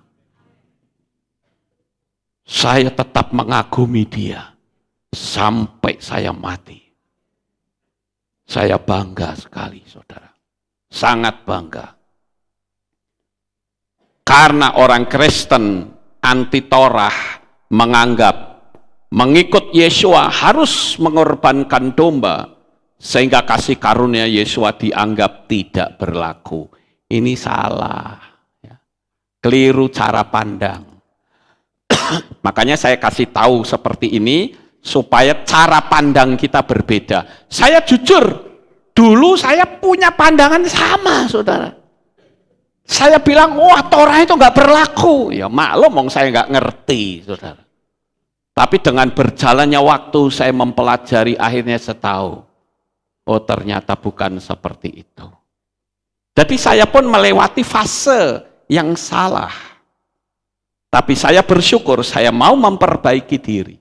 Saya tetap mengagumi dia sampai saya mati. Saya bangga sekali, saudara. Sangat bangga. Karena orang Kristen anti Torah menganggap mengikut Yeshua harus mengorbankan domba, sehingga kasih karunia Yeshua dianggap tidak berlaku. Ini salah. Keliru cara pandang. Makanya saya kasih tahu seperti ini, supaya cara pandang kita berbeda. Saya jujur, dulu saya punya pandangan sama, saudara. Saya bilang, wah Torah itu nggak berlaku. Ya maklum, saya nggak ngerti, saudara. Tapi dengan berjalannya waktu, saya mempelajari, akhirnya saya tahu, oh ternyata bukan seperti itu. Jadi saya pun melewati fase yang salah. Tapi saya bersyukur, saya mau memperbaiki diri.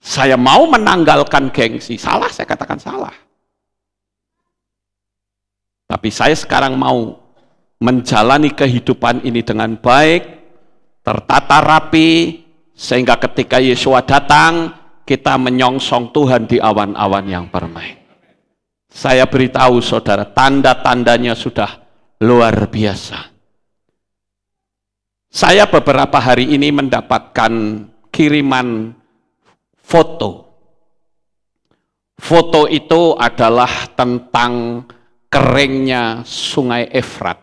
Saya mau menanggalkan gengsi. Salah, saya katakan salah. Tapi saya sekarang mau menjalani kehidupan ini dengan baik, tertata rapi, sehingga ketika Yeshua datang, kita menyongsong Tuhan di awan-awan yang permai. Saya beritahu saudara, tanda-tandanya sudah luar biasa. Saya beberapa hari ini mendapatkan kiriman foto. Foto itu adalah tentang keringnya Sungai Efrat.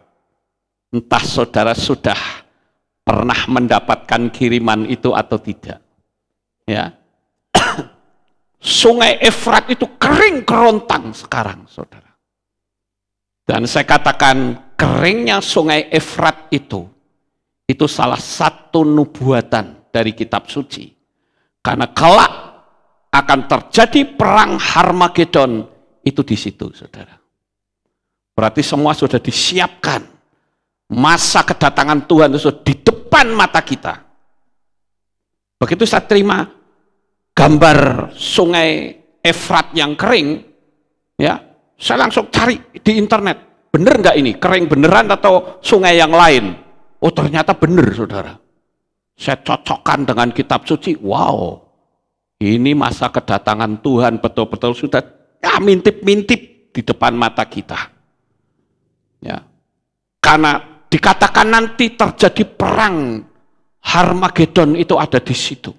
Entah saudara sudah pernah mendapatkan kiriman itu atau tidak. Ya. Sungai Efrat itu kering kerontang sekarang, saudara. Dan saya katakan keringnya Sungai Efrat itu salah satu nubuatan dari kitab suci. Karena kelak akan terjadi perang Harmagedon itu di situ, saudara. Berarti semua sudah disiapkan. Masa kedatangan Tuhan itu sudah di depan mata kita. Begitu saya terima gambar Sungai Efrat yang kering, ya, saya langsung cari di internet. Bener nggak ini? Kering beneran atau sungai yang lain? Oh ternyata benar, saudara. Saya cocokkan dengan kitab suci. Wow, ini masa kedatangan Tuhan betul-betul sudah mintip-mintip di depan mata kita. Ya, karena dikatakan nanti terjadi perang Harmagedon itu ada di situ.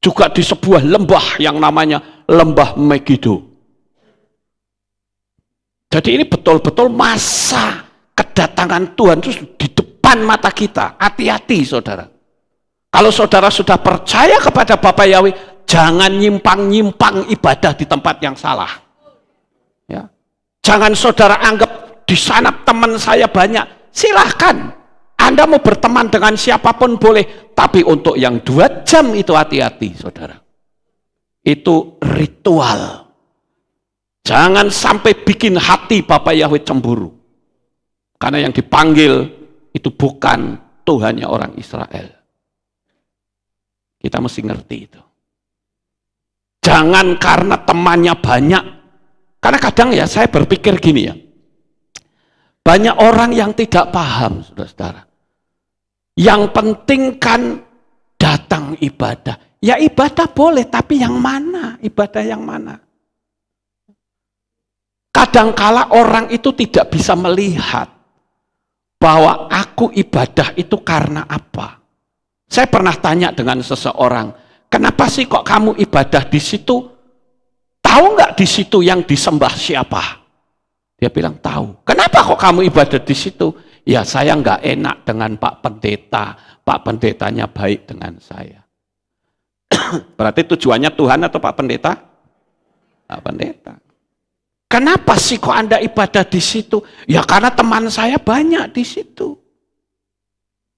Juga di sebuah lembah yang namanya Lembah Megido. Jadi ini betul-betul masa kedatangan Tuhan itu di depan mata kita. Hati-hati saudara. Kalau saudara sudah percaya kepada Bapa Yahweh, jangan nyimpang-nyimpang ibadah di tempat yang salah. Ya. Jangan saudara anggap di sana teman saya banyak. Silahkan. Anda mau berteman dengan siapapun boleh. Tapi untuk yang 2 jam itu hati-hati saudara. Itu ritual. Jangan sampai bikin hati Bapak Yahweh cemburu. Karena yang dipanggil itu bukan Tuhannya orang Israel. Kita mesti ngerti itu. Jangan karena temannya banyak. Karena kadang ya saya berpikir gini ya. Banyak orang yang tidak paham, saudara-saudara. Yang penting kan datang ibadah. Ya ibadah boleh, tapi yang mana? Ibadah yang mana? Kadangkala orang itu tidak bisa melihat bahwa aku ibadah itu karena apa. Saya pernah tanya dengan seseorang, kenapa sih kok kamu ibadah di situ? Tahu nggak di situ yang disembah siapa? Dia bilang tahu. Kenapa kok kamu ibadah di situ? Ya saya nggak enak dengan Pak Pendeta. Pak Pendetanya baik dengan saya. Berarti tujuannya Tuhan atau Pak Pendeta? Pak Pendeta. Kenapa sih kok Anda ibadah di situ? Ya karena teman saya banyak di situ.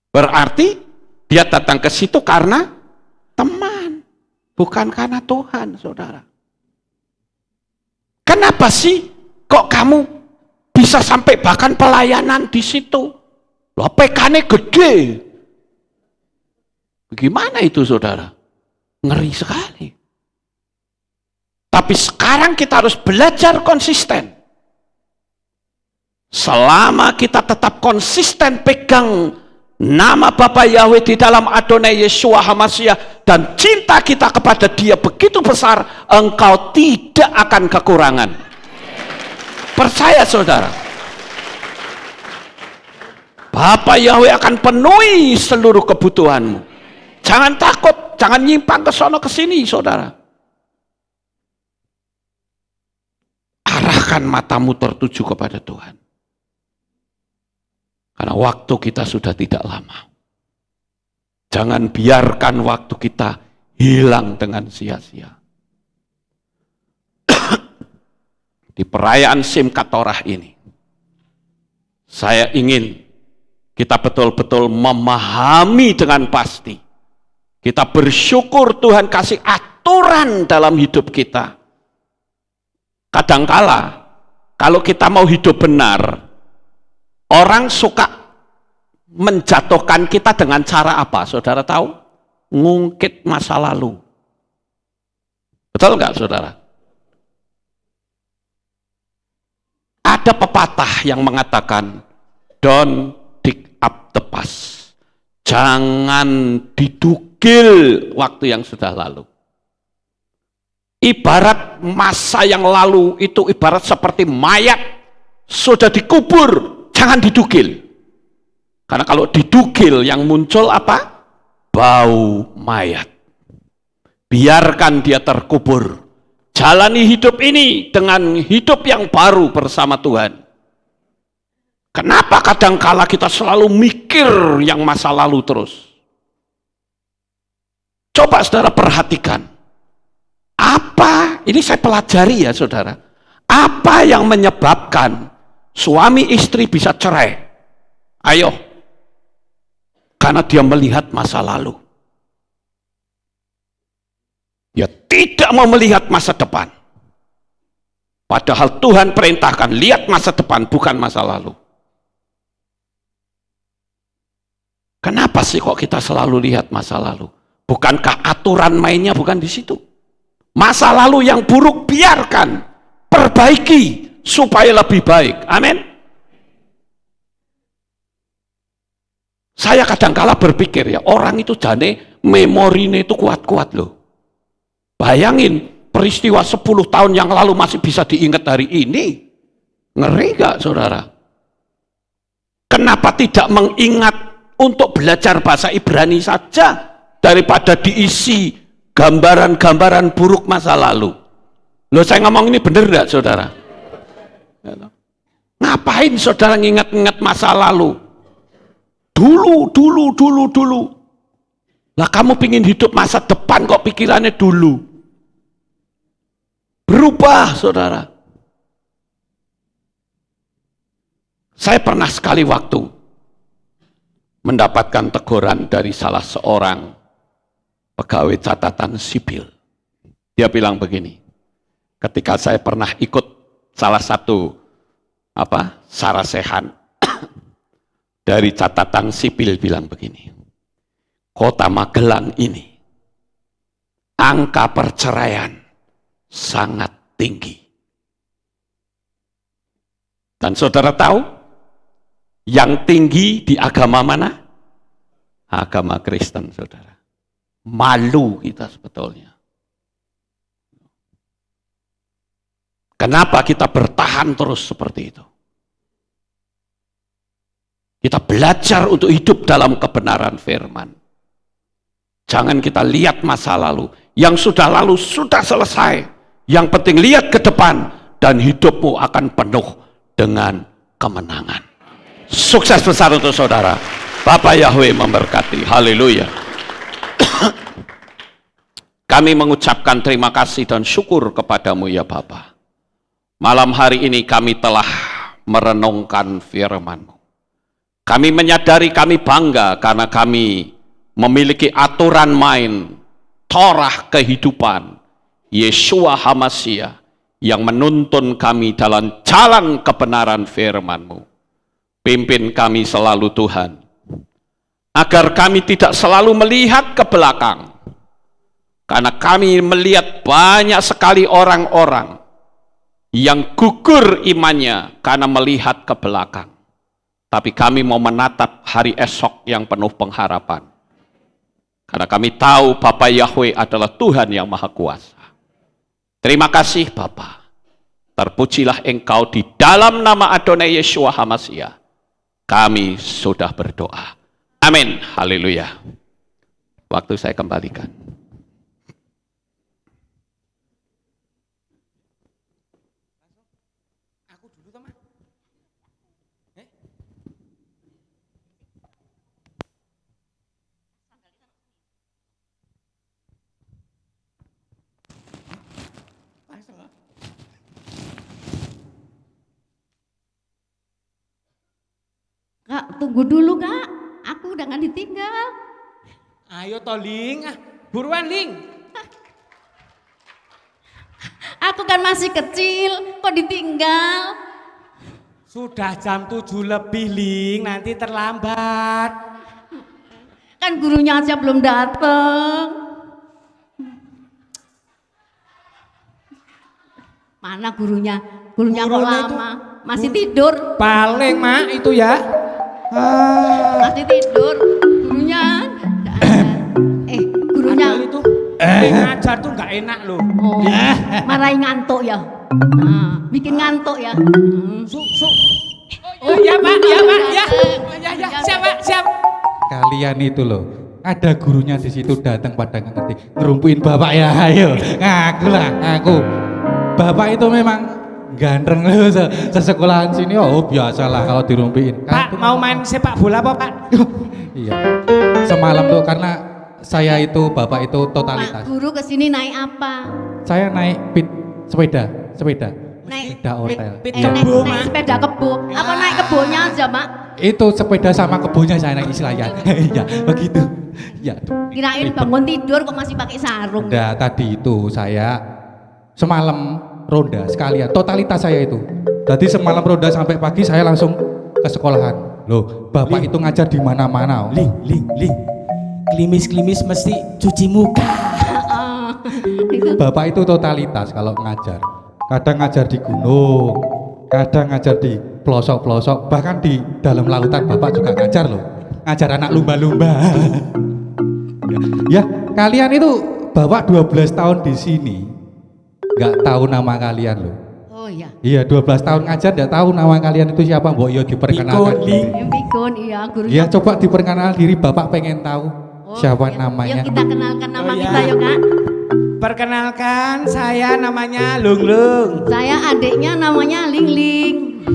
Berarti dia datang ke situ karena teman, bukan karena Tuhan, saudara. Kenapa sih kok kamu bisa sampai bahkan pelayanan di situ? Loh, PK-nya gede. Bagaimana itu, saudara? Ngeri sekali. Tapi sekarang kita harus belajar konsisten. Selama kita tetap konsisten pegang nama Bapa Yahweh di dalam Adonai Yeshua HaMashiach dan cinta kita kepada Dia begitu besar, engkau tidak akan kekurangan. Percaya saudara. Bapa Yahweh akan penuhi seluruh kebutuhanmu. Jangan takut, jangan nyimpang ke sono ke sini saudara. Arahkan matamu tertuju kepada Tuhan. Karena waktu kita sudah tidak lama. Jangan biarkan waktu kita hilang dengan sia-sia. Di perayaan Simchat Torah ini, saya ingin kita betul-betul memahami dengan pasti. Kita bersyukur Tuhan kasih aturan dalam hidup kita. Kadangkala, kalau kita mau hidup benar, orang suka menjatuhkan kita dengan cara apa? Saudara tahu? Ngungkit masa lalu. Betul nggak, saudara? Ada pepatah yang mengatakan, don't dig up the past. Jangan didukil waktu yang sudah lalu. Ibarat masa yang lalu itu ibarat seperti mayat sudah dikubur, jangan didukil. Karena kalau didukil yang muncul apa? Bau mayat. Biarkan dia terkubur. Jalani hidup ini dengan hidup yang baru bersama Tuhan. Kenapa kadangkala kita selalu mikir yang masa lalu terus? Coba saudara perhatikan. Apa, ini saya pelajari ya saudara, apa yang menyebabkan suami istri bisa cerai? Ayo, karena dia melihat masa lalu. Dia tidak mau melihat masa depan. Padahal Tuhan perintahkan, lihat masa depan, bukan masa lalu. Kenapa sih kok kita selalu lihat masa lalu? Bukankah aturan mainnya bukan di situ? Masa lalu yang buruk biarkan, perbaiki supaya lebih baik. Amin. Saya kadangkala berpikir ya, orang itu jane memorinya itu kuat-kuat loh. Bayangin peristiwa 10 tahun yang lalu masih bisa diingat hari ini. Ngeri gak saudara? Kenapa tidak mengingat untuk belajar bahasa Ibrani saja daripada diisi gambaran-gambaran buruk masa lalu? Loh saya ngomong ini benar enggak saudara? Ngapain saudara nginget-nginget masa lalu? Dulu. Lah kamu pingin hidup masa depan kok pikirannya dulu. Berubah saudara. Saya pernah sekali waktu mendapatkan teguran dari salah seorang pegawai catatan sipil. Dia bilang begini, ketika saya pernah ikut salah satu sarasehan dari catatan sipil bilang begini, Kota Magelang ini angka perceraian sangat tinggi. Dan saudara tahu yang tinggi di agama mana? Agama Kristen, saudara. Malu kita sebetulnya. Kenapa kita bertahan terus seperti itu? Kita belajar untuk hidup dalam kebenaran firman. Jangan kita lihat masa lalu. Yang sudah lalu sudah selesai. Yang penting lihat ke depan dan hidupmu akan penuh dengan kemenangan. Sukses besar untuk saudara. Bapak Yahweh memberkati. Haleluya. Kami mengucapkan terima kasih dan syukur kepadamu ya Bapa. Malam hari ini kami telah merenungkan firman-Mu. Kami menyadari kami bangga karena kami memiliki aturan main Torah kehidupan Yeshua HaMashiach yang menuntun kami dalam jalan kebenaran firman-Mu. Pimpin kami selalu Tuhan, agar kami tidak selalu melihat ke belakang, karena kami melihat banyak sekali orang-orang yang gugur imannya karena melihat ke belakang. Tapi kami mau menatap hari esok yang penuh pengharapan, karena kami tahu Bapa Yahweh adalah Tuhan yang Maha Kuasa. Terima kasih Bapa. Terpujilah Engkau di dalam nama Adonai Yeshua HaMashiach. Kami sudah berdoa. Amin. Haleluya. Waktu saya kembalikan. Aku dulu teman. Kak, tunggu dulu Kak, aku udah gak ditinggal. Ayo Toling, buruan Ling. Aku kan masih kecil, kok ditinggal? Sudah jam 7 lebih Ling, nanti terlambat. Kan gurunya aja belum dateng. Mana gurunya? Gurunya kok lama? Masih tidur. Paling Mak itu ya. Masih tidur. Gurunya nggak ada. Gurunya itu ngajar tuh nggak enak loh. Oh, marahin ngantuk ya. Bikin ngantuk ya. Oh ya Pak, ya Pak, ya. Ya, siap Pak, siap. Kalian itu loh, ada gurunya di situ datang pada ngerti ngerumpuin bapak ya, ayo ngaku lah, ngaku. Bapak itu memang ganteng loh, sesekolahan sini oh biasalah kalau dirumpiin. Pak mau main sepak bola apa Pak? Iya, semalam tuh karena saya itu bapak itu totalitas. Pak guru kesini naik apa? Saya naik sepeda. Naik Sepeda hotel. naik sepeda kebo. Apa naik kebonya aja Mak? Itu sepeda sama kebunnya saya naik istilahnya. Iya, begitu. Ya. Kirain bangun tidur kok masih pakai sarung. Nah, tadi itu saya semalam ronda sekalian, totalitas saya itu. Jadi semalam ronda sampai pagi saya langsung ke sekolahan. Loh, bapak itu ngajar di mana-mana. Ling. Klimis mesti cuci muka. Bapak itu totalitas kalau ngajar. Kadang ngajar di gunung, kadang ngajar di pelosok-pelosok, bahkan di dalam lautan bapak juga ngajar loh. Ngajar anak lumba-lumba. Ya, kalian itu bapak 12 tahun di sini. Nggak tahu nama kalian loh. Oh iya. Iya 12 tahun ngajar nggak tahu nama kalian itu siapa. Mbok yo diperkenalkan. Pikun iya guru. Iya coba diperkenalkan diri bapak pengen tahu siapa iya. namanya. Yuk kita kenalkan nama Oh, iya. kita yuk Kak. Perkenalkan saya namanya Lung. Saya adiknya namanya Ling.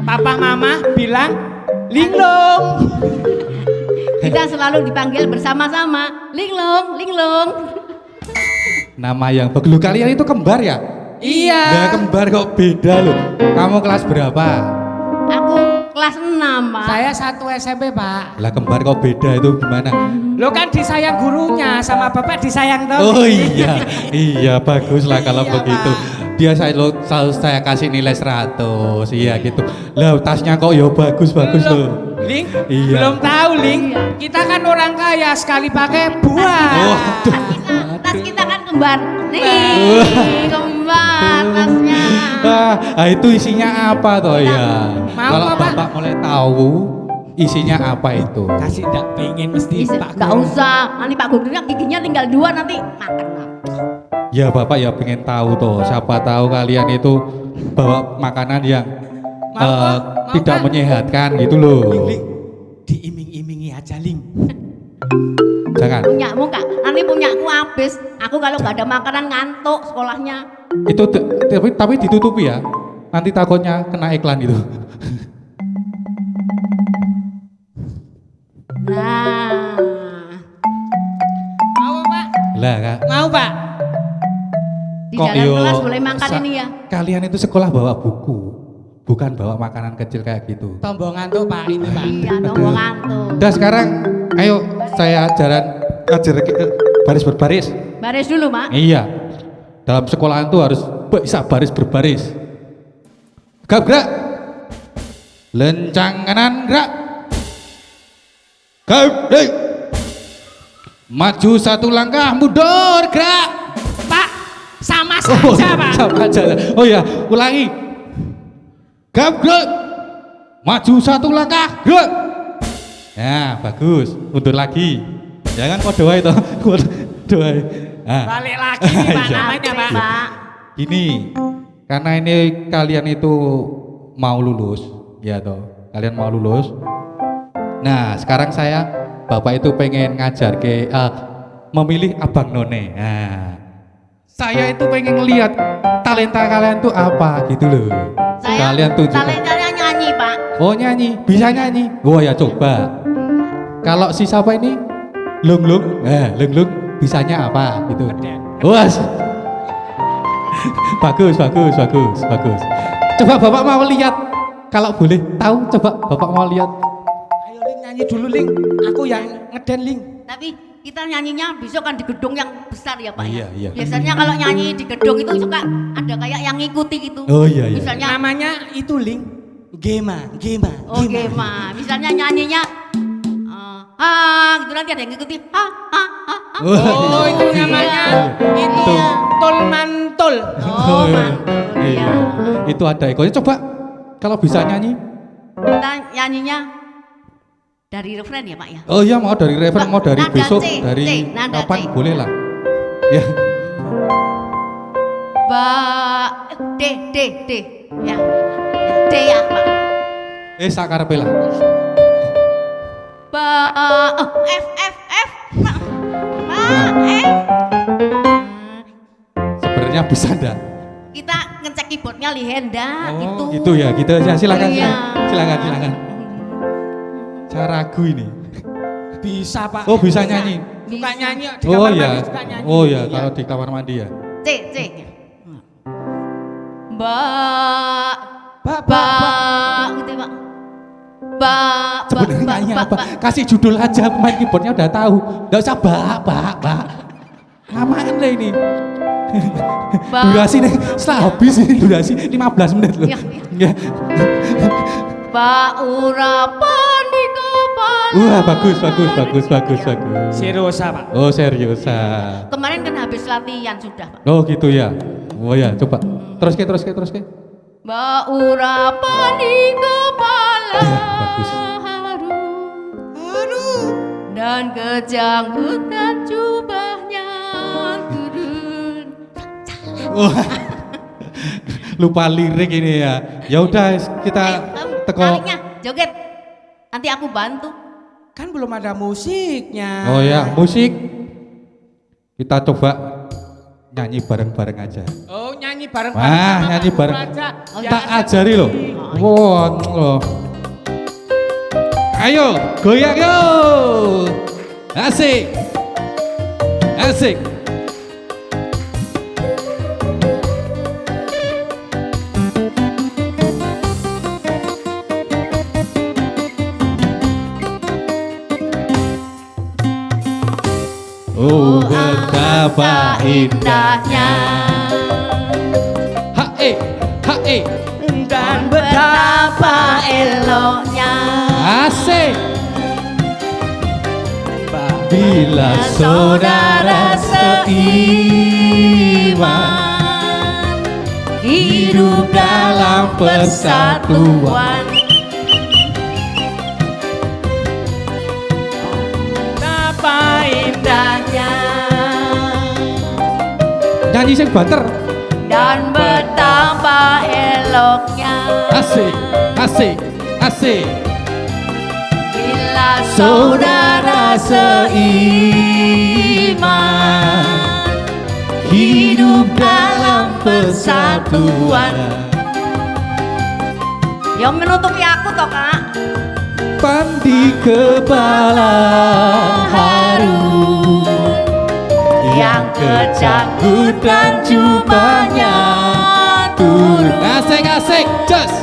papa mama bilang linglung. Kita selalu dipanggil bersama-sama. Linglung, linglung. Nama yang bagus. Lu kalian itu kembar ya? Iya. Nah, kembar kok beda loh. Kamu kelas berapa? Aku kelas 6, Pak. Saya 1 SMP, Pak. Lah kembar kok beda itu gimana? Lo kan disayang gurunya, sama bapak disayang dong. Oh iya, iya bagus lah kalau Iya, begitu. Pak. Dia selalu saya kasih nilai 100, iya gitu. Lah tasnya kok ya bagus-bagus loh. Ling, Iya. belum tahu Ling. Kita kan orang kaya sekali pakai buah. Oh, Tas kita kan kembar. Nih, kembar tasnya. ah, itu isinya apa toh ya? Mau Kalau apa, Pak? Bapak mulai tahu isinya apa itu? Kasih enggak pengen mesti Pak Gak Guru. usah. Nanti Pak Guru giginya tinggal 2 nanti makan. Ya Bapak ya pengen tahu toh. Siapa tahu kalian itu bawa makanan yang Mau, Pak? Mau, tidak Pak? menyehatkan gitu loh. Ling, diiming-imingi aja Ling. Jangan. Punyamu Kak. Nanti punyaku habis. Aku kalau nggak ada makanan ngantuk sekolahnya. Itu tapi ditutupi ya. Nanti takutnya kena iklan itu. Nah, Mau Pak? Lah Kak. Mau Pak? di dalam kelas boleh makan ini ya. Kalian itu sekolah bawa buku, bukan bawa makanan kecil kayak gitu. Tombol ngantuk Pak ini Pak. Iya, dong ngantuk. Udah sekarang, ayo saya ajar baris berbaris. Baris dulu, Mak. Iya. Dalam sekolahan tuh harus bisa baris berbaris. Gerak. Lencang kanan gerak. Gerak. Maju 1 langkah, mundur gerak. Pak, sama saja Pak. Sama aja. Oh ya, ulangi. Gerak. Maju 1 langkah, gerak. Ya, bagus. Mundur lagi. Jangan kode wae toh. Kode wae. Nah. Balik lagi nih, Pak Iya. namanya Pak. Pak. Ini karena ini kalian itu mau lulus, ya toh. Kalian mau lulus. Nah, sekarang saya Bapak itu pengen ngajar memilih Abang None. Nah, saya itu pengen lihat talenta kalian tuh apa gitu loh. Saya Kalian tuh juga. talentanya nyanyi, Pak. Oh nyanyi, bisa nyanyi. Oh ya coba. Kalau si siapa ini? Lung, bisanya apa gitu. Was. bagus. Coba Bapak mau lihat. Kalau boleh tahu, coba Bapak mau lihat. Ayo Ling nyanyi dulu Ling. Aku yang ngeden Ling. Tapi kita nyanyinya besok kan di gedung yang besar ya, Pak Iya, iya. ya. Biasanya kalau nyanyi di gedung itu suka ada kayak yang ngikuti gitu. Oh, iya. Misalnya Namanya itu Ling. Gema. Oke, Ma. Misalnya nyanyinya gitu nanti ada yang ngikuti. Oh, itu namanya itu Iya. tol mantul. Oh, mantul. Iya. Iya. Itu ada ekornya. Coba kalau bisa nyanyi. Kita nyanyinya dari referen ya, Pak ya. Oh iya, mau dari referen, mau dari Nada besok, C, dari C, nada kapan C. boleh lah. Ya. D. Ya. D ya, Pak. Sakarepe lah. F. Pak, F. Sebenarnya bisa enggak? Kita ngecek keyboardnya Lihenda gitu. Gitu ya, gitu aja. Silakan. Iya. Silakan. Saya ragu ini. Bisa Pak. Oh, bisa nyanyi. Suka nyanyi di Oh kamar iya. mandi suka nyanyi. Oh iya, kalau di kamar mandi ya. C. Ba gitu Pak. Sebenarnya nyanyi apa? Kasih judul aja, pemain keyboardnya udah tahu. Enggak usah Pak. Ngamaan lah ini. Durasi nih, setelah habis ini durasi 15 menit loh. Iya. Ya. Urapan di kepala. Wah, bagus. Seriusa Pak. Oh, serius. Kemarin kan habis latihan sudah, Pak. Oh, gitu ya. Oh ya, coba. Terus ke. Urapan di kepala. Bagus. Harum. Dan kejangkutan jubahnya turun. Wah. Lupa lirik ini ya. Ya udah kita teko. Taliknya joget. Nanti aku bantu. Kan belum ada musiknya. Oh ya, musik. Kita coba nyanyi bareng-bareng aja. Oh nyanyi bareng Wah, nyanyi bareng. Tak ajari loh. Wah, loh. Ayo, goyang yo. Asik. Asik. Oh, betapa indahnya. Hae, hae. Dan betapa eloknya. Asik. Bila saudara seiman hidup dalam persatuan. Betapa indahnya. Nyanyi sing banter. Dan betapa eloknya. Asik, asik, asik. Bila saudara seiman hidup dalam persatuan. Yang menutupi aku toh kak. Pandi kepala harum, Yang kejanggut dan jubahnya turun asik, asik, just.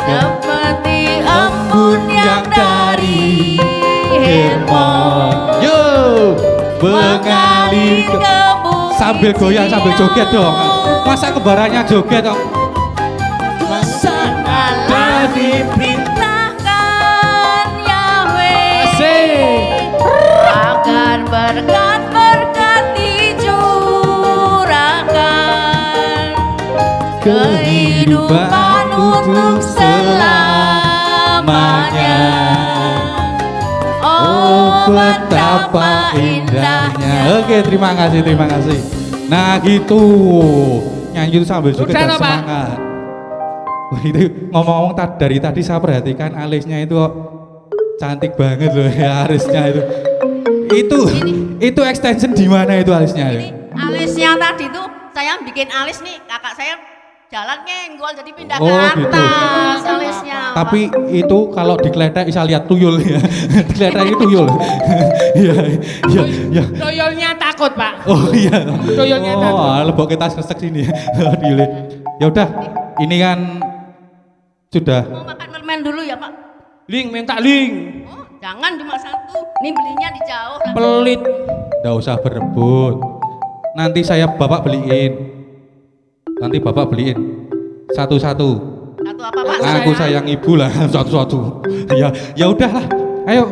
seperti embun yang dari Hermon Yo, mengalir ke sambil goyang sambil joget dong. Masa kebarannya joget dong. Sangatlah diperintahkan Yahweh Asik. agar berkat-berkat dicurahkan kehidupan untuk selamanya. Oh, betapa indahnya. Oke, terima kasih, terima kasih. Nah gitu, nyanyi itu sambil joget dan Udah, Pak. semangat. Wah, itu ngomong-ngomong dari tadi saya perhatikan alisnya itu kok cantik banget loh ya alisnya itu. Itu extension di mana itu alisnya? Ini alisnya tadi tuh saya bikin alis nih, kakak saya jalan nyenggol jadi pindah Oh, ke atas gitu. alisnya. Tapi itu kalau digeletek bisa lihat tuyul ya. Digeletek itu tuyul. Iya, iya, iya. Toyolnya takut pak. Oh iya. Tuyulnya takut. Oh, lebok kita sesek sini. Tuyulnya. Ya udah, ini kan sudah. Mau makan permen dulu ya pak? Ling minta ling. Oh, jangan cuma satu. Ini belinya di jauh lah. Pelit. Nggak usah berebut. Nanti saya bapak beliin. Nanti bapak beliin satu-satu. Satu apa pak? Aku sayang ibu lah satu-satu. Ya, ya udahlah. Ayo,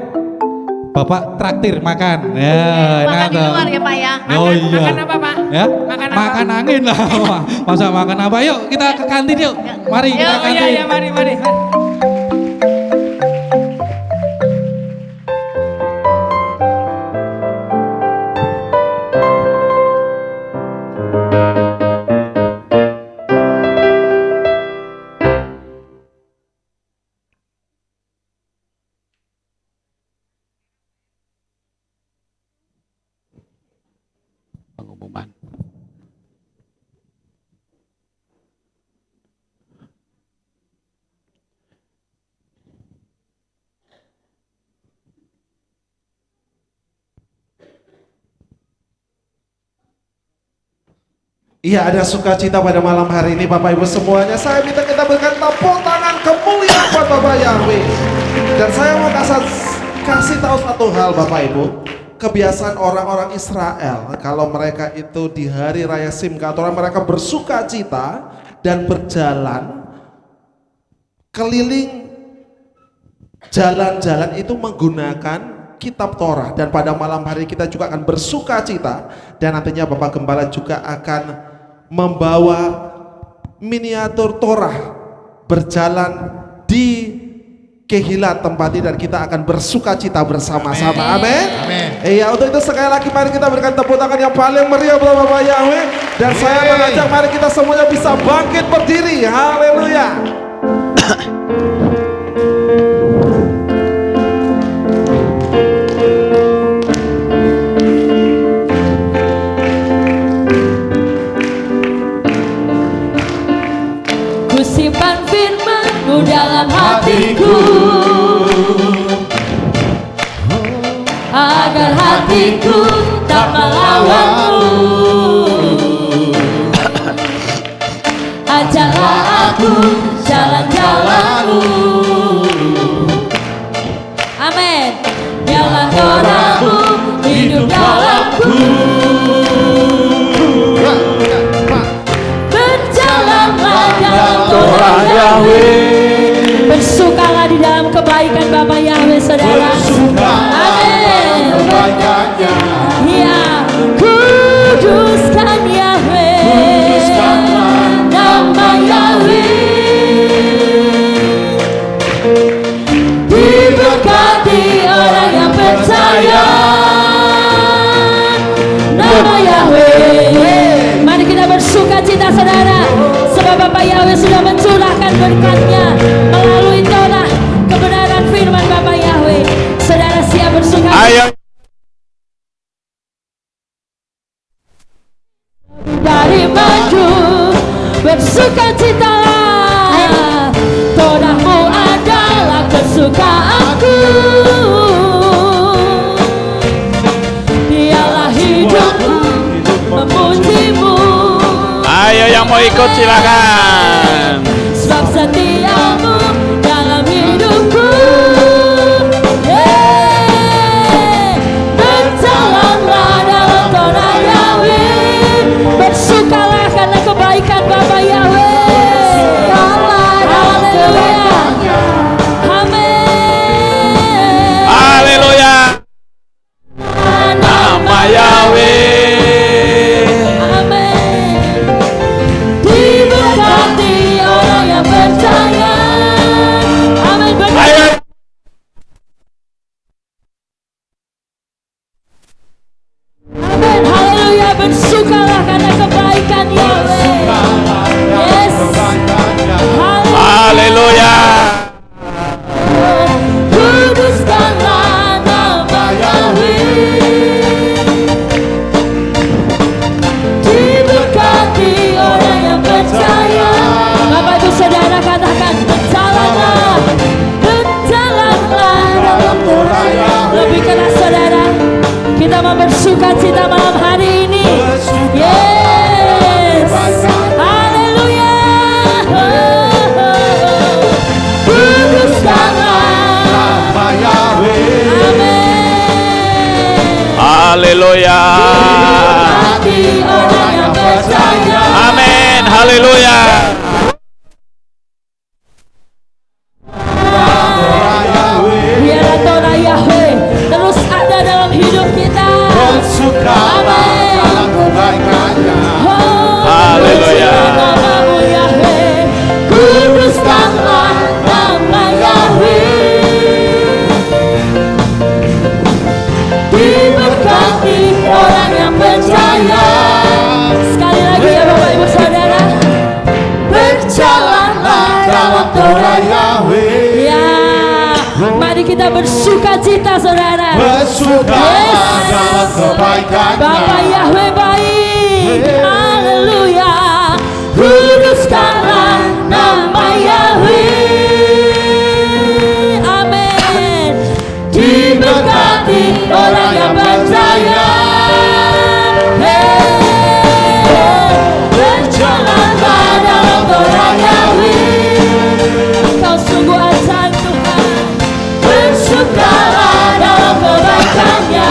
bapak traktir makan. Ya, Makan di toh. luar ya pak ya. Oh iya. Makan apa pak? Ya, Makan apa? makan angin lah. Masa makan apa? Yuk kita ke kantin yuk. Mari kita Oh kantin. iya iya mari mari. Pengumuman. Iya, ada sukacita pada malam hari ini Bapak Ibu semuanya. Saya minta kita berikan tepuk tangan kemuliaan buat Bapak Yahweh. Dan saya mau kasih tahu satu hal Bapak Ibu. Kebiasaan orang-orang Israel kalau mereka itu di hari raya Simkat, mereka bersukacita dan berjalan keliling jalan-jalan itu menggunakan kitab Torah. Dan pada malam hari kita juga akan bersukacita dan nantinya Bapak Gembala juga akan membawa miniatur Torah berjalan di Kehilat tempat ini dan kita akan bersukacita bersama-sama. Amin. Iya, untuk itu sekali lagi mari kita berikan tepuk tangan yang paling meriah buat Bapak Yahweh. Dan saya mengajak mari kita semuanya bisa bangkit berdiri. Haleluya. agar hatiku tak melawanmu. Ajarlah aku jalan-jalanmu. Amin. Biarlah doamu hidup dalamku. Berjalanlah dalam Torah Yahweh. Bersukalah di dalam kebaikan Bapa Yahweh, saudara. Amin. Ya, kuduskan Yahweh, nama Yahweh. Diberkati orang yang percaya nama Yahweh. Mari kita bersuka cita, saudara, sebab Bapa Yahweh sudah mencurahkan berkat-Nya melalui Torah, kebenaran firman Bapa Yahweh. Saudara siap bersuka cita? Ayo. Dari maju bersuka citalah, Torahmu adalah kesukaanku. Biarlah hidupku memujimu. Ayo yang mau ikut silakan. Sebab setiamu dalam hidupku. Berjalanlah dalam Torah Yahweh. Bersukalah karena kebaikan Bapa Yahweh. Haleluya. Amin. Haleluya. Nama Yahweh. Amin. Diberkati orang yang percaya. Amin. Ayo. Amin. Haleluya. Bersukalah karena kebaikan Yahweh. Yes. Haleluya. Kuduskanlah nama Yahweh. Diberkati orang yang percaya. Bapak Ibu Saudara katakan, berjalanlah, berjalanlah dalam Torah Yahweh. Lebih keras, saudara. Kita mau bersuka cita malam hari ini. Yes. Haleluya. Kuduskanlah. Amin. Haleluya. Diberkati orang yang percaya. Amin. Haleluya. Biarlah Torah Yahweh terus ada dalam hidup kita. Amin. Haleluya. Namamu Yahweh. Kuduskanlah nama Yahweh. Diberkati orang yang percaya. Sekali lagi ya Bapak Ibu Saudara. Berjalanlah dalam Torah Yahweh. Ya, mari kita bersuka cita, saudara. Bersukalah dalam kebaikan-Nya. Bapak Yahweh baik. Haleluya. Kuduskanlah nama Yahweh. Amin. Diberkati orang yang percaya. Berjalanlah dalam Torah Yahweh. Kau sungguh ajaib Tuhan. Bersukalah dalam kebaikan-Nya.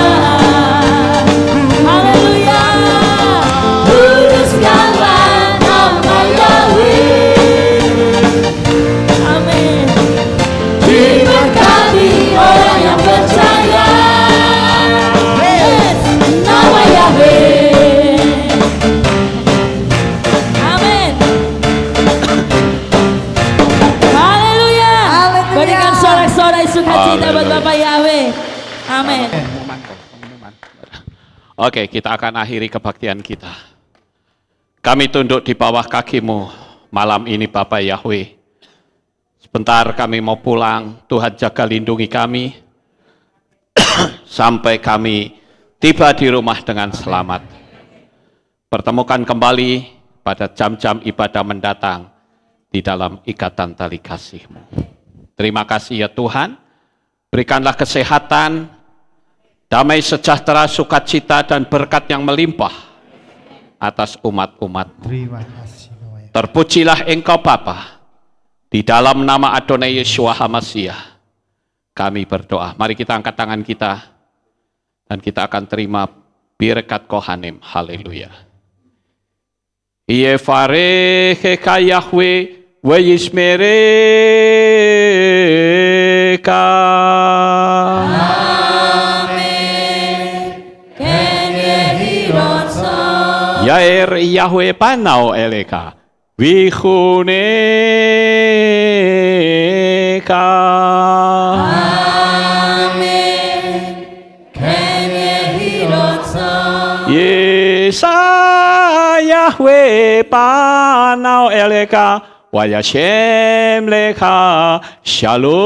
Haleluya. Kuduskanlah nama Yahweh. Amin. Diberkati orang yang percaya. Yes. Nama Yahweh. Amin. Haleluya. Berikan sorak-sorai sukacita buat Bapak Yahweh. Amin. Oke, kita akan akhiri kebaktian kita. Kami tunduk di bawah kaki-Mu malam ini Bapak Yahweh. Sebentar kami mau pulang, Tuhan jaga lindungi kami, sampai kami tiba di rumah dengan selamat. Pertemukan kembali pada jam-jam ibadah mendatang di dalam ikatan tali kasih-Mu. Terima kasih ya Tuhan, berikanlah kesehatan damai sejahtera, sukacita, dan berkat yang melimpah atas umat-umat. Terima kasih. Terpujilah Engkau Bapa, di dalam nama Adonai Yeshua HaMashiach kami berdoa. Mari kita angkat tangan kita dan kita akan terima berkat Kohanim. Haleluya. Yevarecheka Yahweh wa yishmereka. Yair Yahweh panau eleka Vihuneka. Yesa Yahweh panau eleka Wayashem leka Shalom.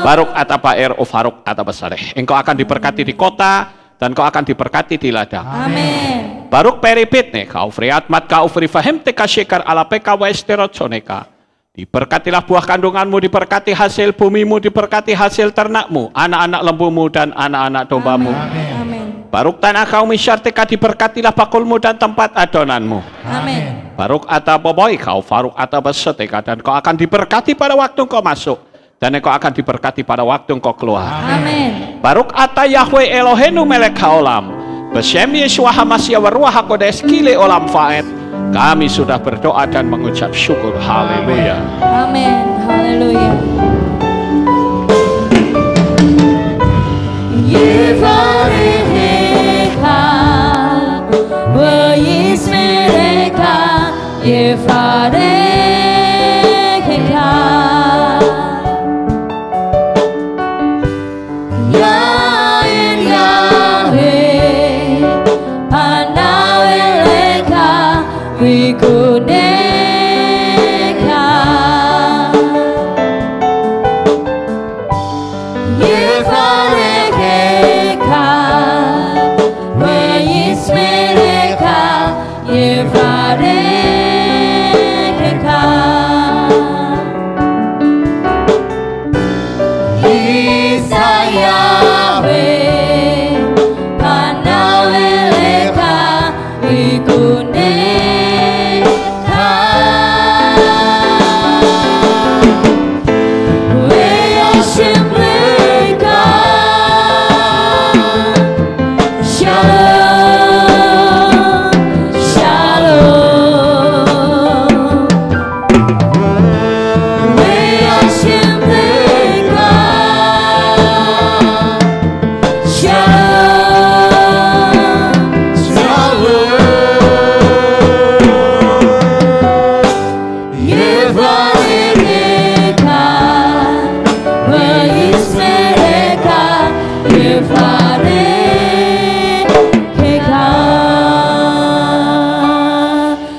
Baruk atapa Faruk atapa Saleh. Engkau akan diberkati di kota dan kau akan diberkati di ladang. Amin. Baruk peripit nih kau friatmat kau frifahim teka syekar ala peka wa esterotsoneka. Diberkatilah buah kandunganmu, diberkati hasil bumimu, diberkati hasil ternakmu, anak-anak lembumu dan anak-anak dombamu. Amin. Baruk tanah kau misyarteka, diberkatilah bakulmu dan tempat adonanmu. Amin. Baruk atapa boy kau faruk atapa seteka, dan kau akan diberkati pada waktu kau masuk. Dan engkau akan diberkati pada waktu engkau keluar. Amin. Baruk ata Yahweh Elohenu melek haolam. Beshem Yeshua HaMashiach wa ruach hakodes kile olam faed. Kami sudah berdoa dan mengucap syukur. Haleluya. Amin. Haleluya. Yevarecheka wa yishmereka. Yevarecheka.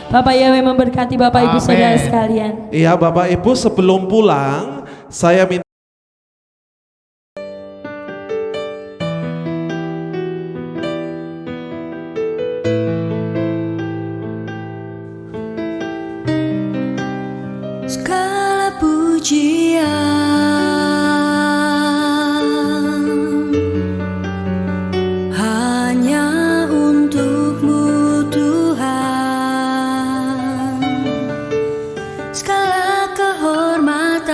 Bapak Yahweh memberkati Bapak Ibu Saudara sekalian. Iya Bapak Ibu, sebelum pulang saya minta Segala pujian hanya untuk-Mu Tuhan, segala kehormatan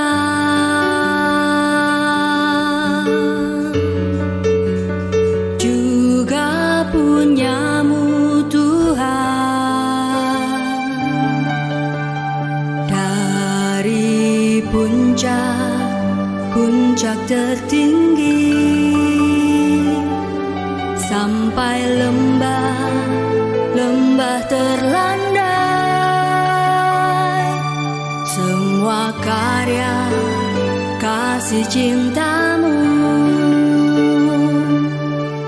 juga punya-Mu Tuhan. Dari puncak tertinggi sampai lembah terlandai, semua karya kasih cinta-Mu,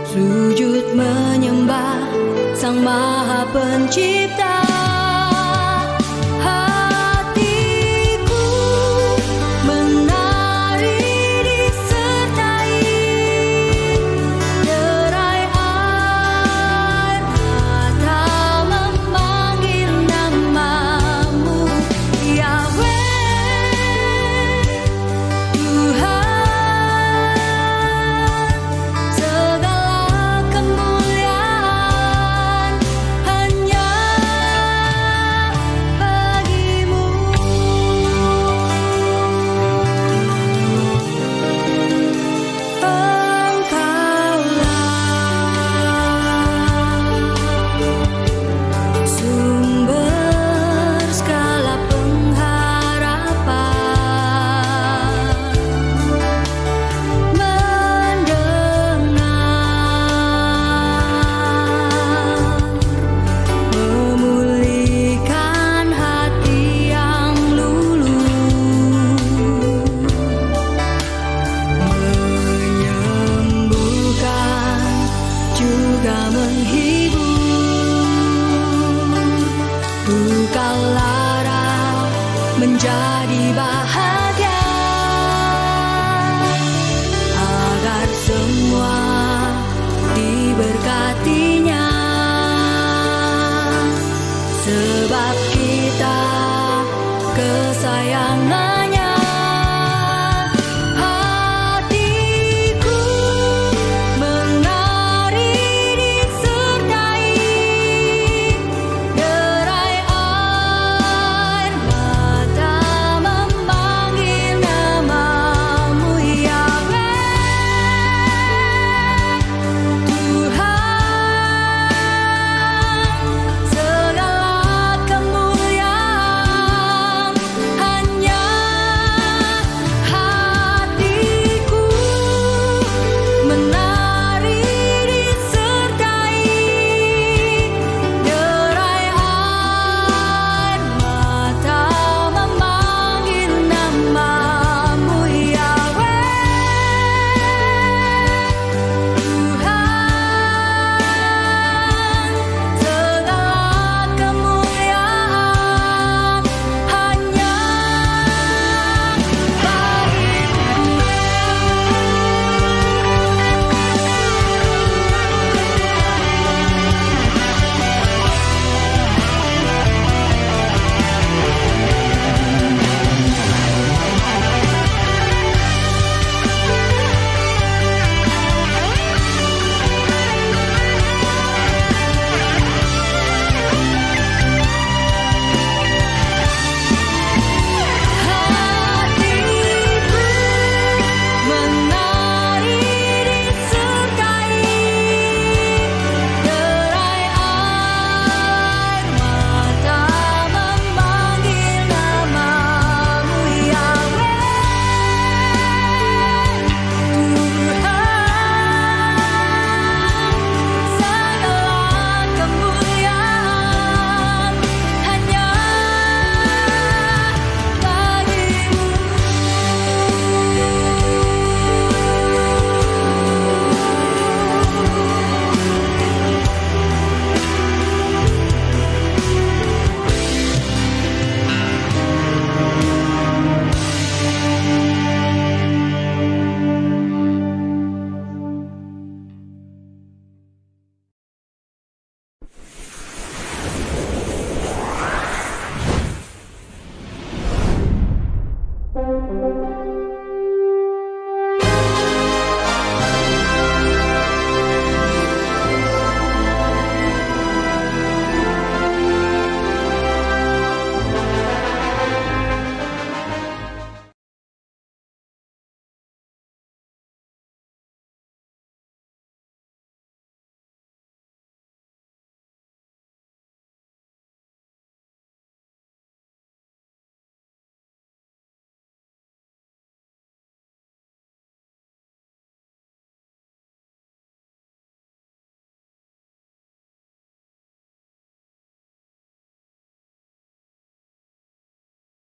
sujud menyembah Sang Maha Pencipta. menjadi bahagia.